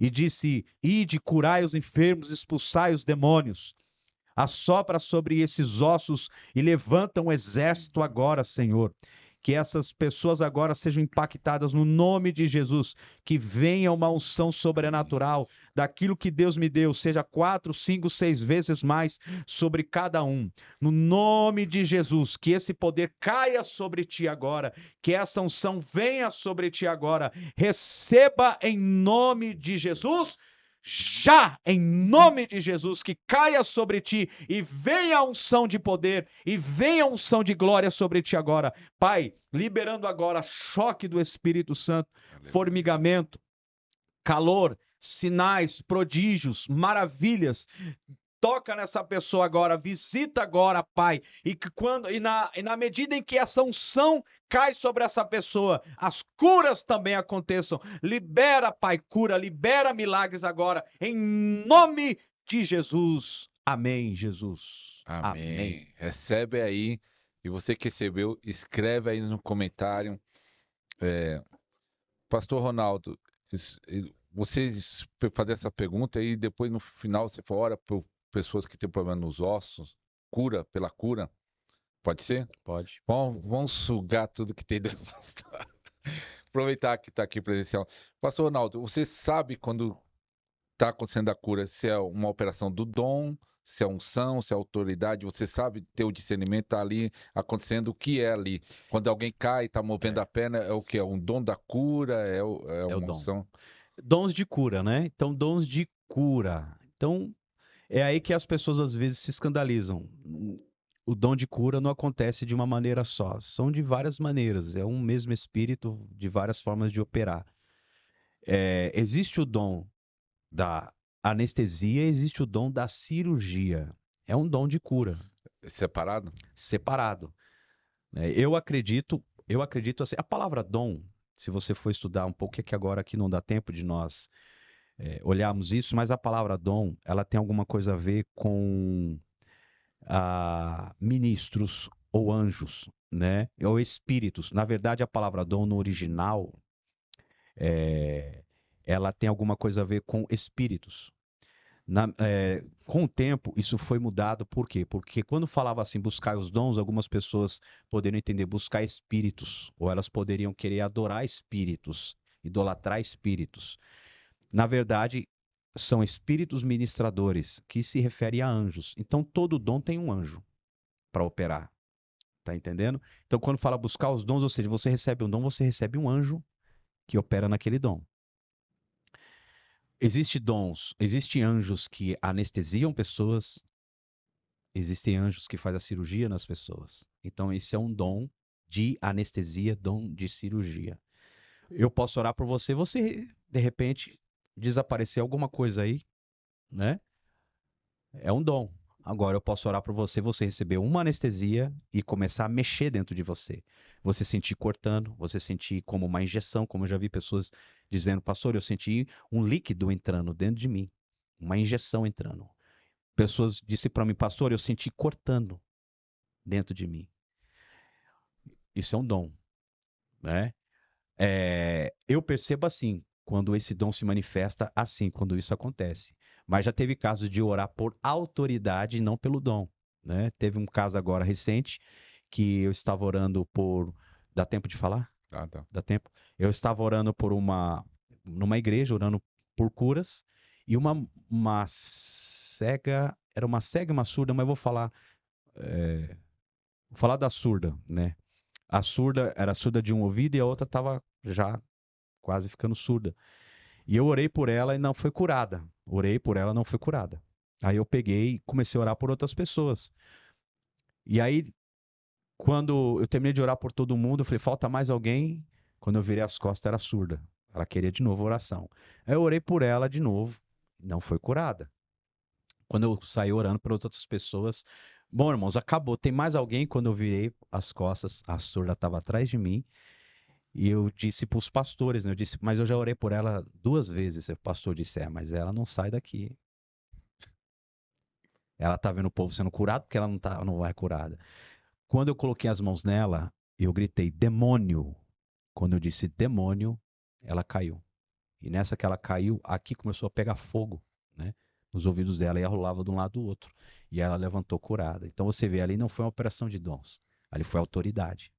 e disse: ide, curai os enfermos, expulsai os demônios. Assopra sobre esses ossos e levanta um exército agora, Senhor. Que essas pessoas agora sejam impactadas no nome de Jesus. Que venha uma unção sobrenatural daquilo que Deus me deu, seja 4, 5, 6 vezes mais sobre cada um. No nome de Jesus, que esse poder caia sobre ti agora. Que essa unção venha sobre ti agora. Receba em nome de Jesus. Já em nome de Jesus, que caia sobre ti e venha a unção de poder e venha a unção de glória sobre ti agora. Pai, liberando agora choque do Espírito Santo, formigamento, calor, sinais, prodígios, maravilhas. Toca nessa pessoa agora, visita agora, Pai, e na medida em que essa unção cai sobre essa pessoa, as curas também aconteçam. Libera, Pai, cura, libera milagres agora, em nome de Jesus. Amém, Jesus. Amém. Recebe aí, e você que recebeu, escreve aí no comentário. Pastor Ronaldo, você fazer essa pergunta e depois no final você ora por pessoas que têm problema nos ossos, cura pela cura. Pode ser? Pode. Vamos sugar tudo que tem dentro. aproveitar que está aqui presencial. Pastor Ronaldo, você sabe quando está acontecendo a cura, se é uma operação do dom, se é unção, se é autoridade, você sabe ter o discernimento, está ali acontecendo o que é ali. Quando alguém cai, está movendo É, a perna, é o que? É um dom da cura, é é o uma dom. unção? Dons de cura, né? Então, dons de cura. Então, é aí que as pessoas às vezes se escandalizam. O dom de cura não acontece de uma maneira só, são de várias maneiras. É um mesmo espírito de várias formas de operar. Existe o dom da anestesia, existe o dom da cirurgia. É um dom de cura, Separado? separado. Eu acredito assim, a palavra dom, se você for estudar um pouco, é que agora aqui não dá tempo de nós olharmos isso, mas a palavra dom, ela tem alguma coisa a ver com ministros ou anjos, né? Ou espíritos. Na verdade, a palavra dom no original, é, ela tem alguma coisa a ver com espíritos. Com o tempo, isso foi mudado, por quê? Porque quando falava assim, buscar os dons, algumas pessoas poderiam entender buscar espíritos, ou elas poderiam querer adorar espíritos, idolatrar espíritos. Na verdade, são espíritos ministradores, que se refere a anjos. Então, todo dom tem um anjo para operar, tá entendendo? Então, quando fala buscar os dons, ou seja, você recebe um dom, você recebe um anjo que opera naquele dom. Existem anjos que anestesiam pessoas, existem anjos que fazem a cirurgia nas pessoas. Então, esse é um dom de anestesia, dom de cirurgia. Eu posso orar por você, você, de repente, desaparecer alguma coisa aí, né? É um dom. Agora eu posso orar por você, você receber uma anestesia e começar a mexer dentro de você. Você sentir cortando, você sentir como uma injeção, como eu já vi pessoas dizendo, pastor, eu senti um líquido entrando dentro de mim, uma injeção entrando. Pessoas disseram para mim, pastor, eu senti cortando dentro de mim. Isso é um dom, né? Eu percebo assim, quando esse dom se manifesta assim, quando isso acontece. Mas já teve casos de orar por autoridade e não pelo dom, né? Teve um caso agora recente que eu estava orando por. Dá tempo de falar? Ah, tá. Dá tempo? Eu estava orando numa igreja, orando por curas, e uma cega. Era uma cega e uma surda, mas vou falar da surda, né? A surda era surda de um ouvido e a outra estava já quase ficando surda. E eu orei por ela e não foi curada. Orei por ela, não foi curada. Aí eu peguei e comecei a orar por outras pessoas. E aí, quando eu terminei de orar por todo mundo, eu falei, falta mais alguém? Quando eu virei as costas, era surda. Ela queria de novo oração. Aí eu orei por ela de novo, não foi curada. Quando eu saí orando por outras pessoas, bom, irmãos, acabou. Tem mais alguém? Quando eu virei as costas, a surda estava atrás de mim. E eu disse para os pastores, né? Eu disse, mas eu já orei por ela 2 vezes. O pastor disse, mas ela não sai daqui. Ela tá vendo o povo sendo curado porque ela não vai curada. Quando eu coloquei as mãos nela, eu gritei, demônio. Quando eu disse demônio, ela caiu. E nessa que ela caiu, aqui começou a pegar fogo, né? Nos ouvidos dela e ela rolava de um lado do outro. E ela levantou curada. Então você vê, ali não foi uma operação de dons. Ali foi autoridade.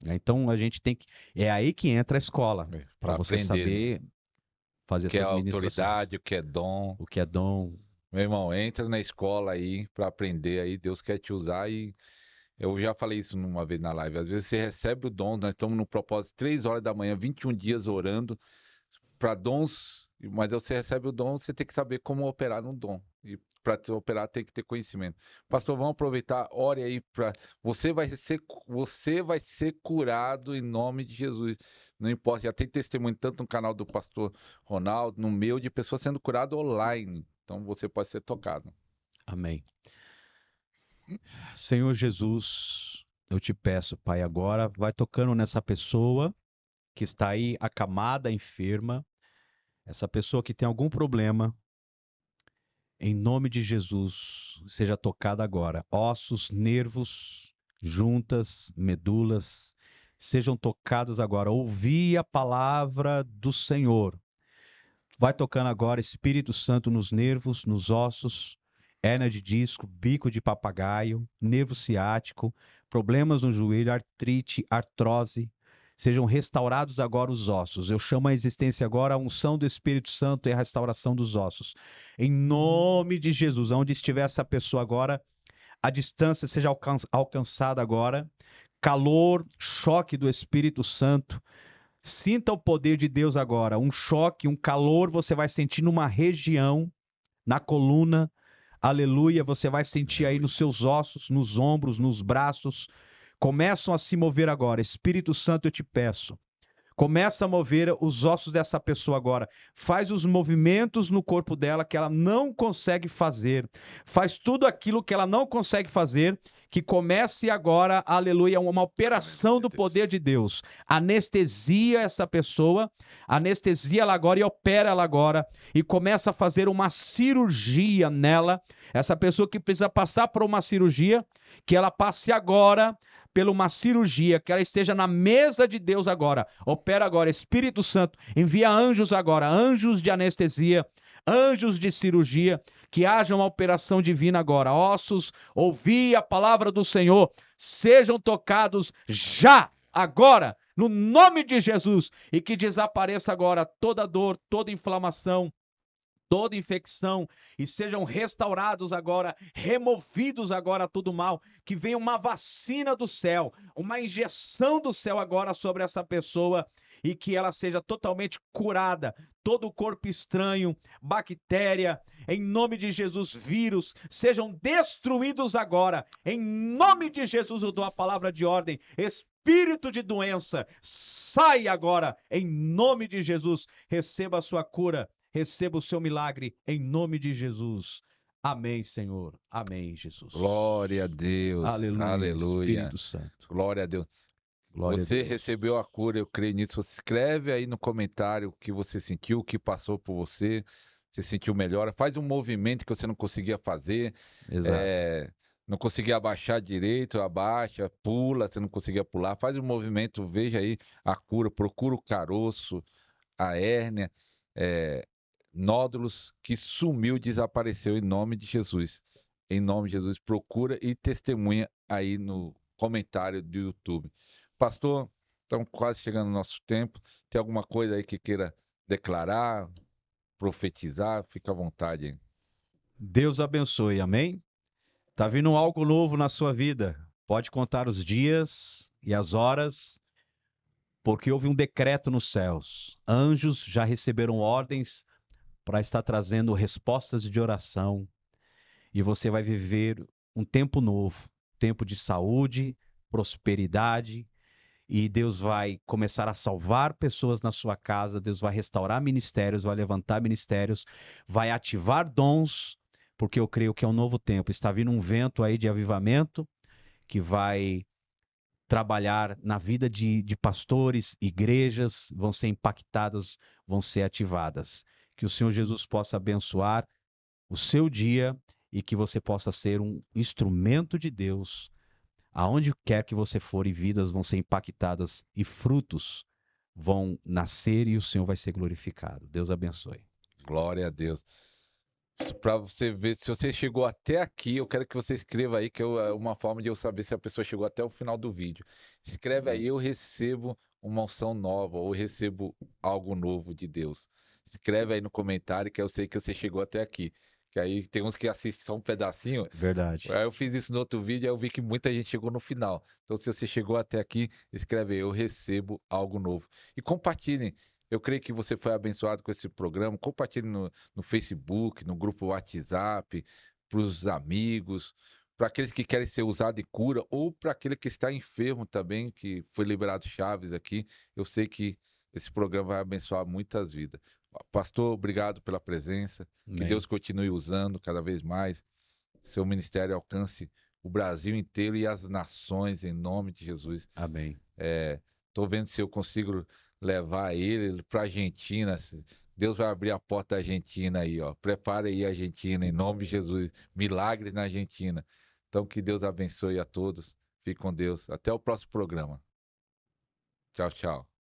Então a gente tem que. É aí que entra a escola, para Para você aprender, né? saber O fazer que é essas ministrações. autoridade, o que é dom. O que é dom. Meu irmão, entra na escola aí para aprender aí. Deus quer te usar e eu já falei isso uma vez na live. Às vezes você recebe o dom, nós estamos no propósito 3 horas da manhã, 21 dias orando para dons, mas você recebe o dom, você tem que saber como operar no dom. E para operar tem que ter conhecimento. Pastor, vamos aproveitar, ore aí para você vai ser curado em nome de Jesus. Não importa, já tem testemunho tanto no canal do pastor Ronaldo, no meu, de pessoas sendo curadas online. Então você pode ser tocado. Amém. Senhor Jesus, eu te peço, Pai, agora vai tocando nessa pessoa que está aí acamada, enferma, essa pessoa que tem algum problema, em nome de Jesus, seja tocada agora. Ossos, nervos, juntas, medulas, sejam tocados agora. Ouvi a palavra do Senhor. Vai tocando agora, Espírito Santo, nos nervos, nos ossos, hérnia de disco, bico de papagaio, nervo ciático, problemas no joelho, artrite, artrose. Sejam restaurados agora os ossos. Eu chamo à existência agora a unção do Espírito Santo e a restauração dos ossos. Em nome de Jesus, onde estiver essa pessoa agora, a distância seja alcançada agora. Calor, choque do Espírito Santo. Sinta o poder de Deus agora. Um choque, um calor, você vai sentir numa região, na coluna. Aleluia, você vai sentir aí nos seus ossos, nos ombros, nos braços. Começam a se mover agora. Espírito Santo, eu te peço. Começa a mover os ossos dessa pessoa agora. Faz os movimentos no corpo dela que ela não consegue fazer. Faz tudo aquilo que ela não consegue fazer. Que comece agora, aleluia, uma operação do poder de Deus. Anestesia essa pessoa. Anestesia ela agora e opera ela agora. E começa a fazer uma cirurgia nela. Essa pessoa que precisa passar por uma cirurgia, que ela passe agora por uma cirurgia, que ela esteja na mesa de Deus agora. Opera agora, Espírito Santo, envia anjos agora, anjos de anestesia, anjos de cirurgia, que haja uma operação divina agora. Ossos, ouvi a palavra do Senhor, sejam tocados já, agora, no nome de Jesus, e que desapareça agora toda dor, toda inflamação, toda infecção, e sejam restaurados agora, removidos agora todo mal, que venha uma vacina do céu, uma injeção do céu agora sobre essa pessoa, e que ela seja totalmente curada, todo o corpo estranho, bactéria, em nome de Jesus, vírus, sejam destruídos agora, em nome de Jesus eu dou a palavra de ordem, espírito de doença, sai agora, em nome de Jesus, receba a sua cura, receba o seu milagre em nome de Jesus. Amém, Senhor. Amém, Jesus. Glória a Deus. Aleluia. Aleluia. Espírito Santo. Glória a Deus. Glória Você a Deus. recebeu a cura, eu creio nisso. Você escreve aí no comentário o que você sentiu, o que passou por você. Você sentiu melhor. Faz um movimento que você não conseguia fazer. Exato. Não conseguia abaixar direito, abaixa, pula, você não conseguia pular. Faz um movimento, veja aí a cura. Procura o caroço, a hérnia. Nódulos que sumiu, desapareceu em nome de Jesus. Em nome de Jesus, procura e testemunha aí no comentário do YouTube. Pastor, estamos quase chegando no nosso tempo. Tem alguma coisa aí que queira declarar, profetizar? Fica à vontade aí. Deus abençoe, amém? Tá vindo algo novo na sua vida. Pode contar os dias e as horas, porque houve um decreto nos céus. Anjos já receberam ordens para estar trazendo respostas de oração, e você vai viver um tempo novo, tempo de saúde, prosperidade, e Deus vai começar a salvar pessoas na sua casa, Deus vai restaurar ministérios, vai levantar ministérios, vai ativar dons, porque eu creio que é um novo tempo. Está vindo um vento aí de avivamento que vai trabalhar na vida de pastores, igrejas, vão ser impactadas, vão ser ativadas. Que o Senhor Jesus possa abençoar o seu dia e que você possa ser um instrumento de Deus aonde quer que você for, e vidas vão ser impactadas e frutos vão nascer e o Senhor vai ser glorificado. Deus abençoe. Glória a Deus. Para você ver, se você chegou até aqui, eu quero que você escreva aí, que é uma forma de eu saber se a pessoa chegou até o final do vídeo. Escreve aí, eu recebo uma unção nova, ou recebo algo novo de Deus. Escreve aí no comentário, que eu sei que você chegou até aqui. Que aí tem uns que assistem só um pedacinho. Verdade. Aí eu fiz isso no outro vídeo, aí eu vi que muita gente chegou no final. Então, se você chegou até aqui, escreve aí, eu recebo algo novo. E compartilhem. Eu creio que você foi abençoado com esse programa. Compartilhe no Facebook, no grupo WhatsApp, para os amigos, para aqueles que querem ser usados em cura, ou para aquele que está enfermo também, que foi liberado chaves aqui. Eu sei que esse programa vai abençoar muitas vidas. Pastor, obrigado pela presença. Que Amém. Deus continue usando cada vez mais. Seu ministério alcance o Brasil inteiro e as nações, em nome de Jesus. Amém. Estou vendo se eu consigo levar ele para a Argentina. Deus vai abrir a porta da Argentina aí, ó. Prepare aí a Argentina, em nome de Jesus. Milagres na Argentina. Então, que Deus abençoe a todos. Fique com Deus. Até o próximo programa. Tchau, tchau.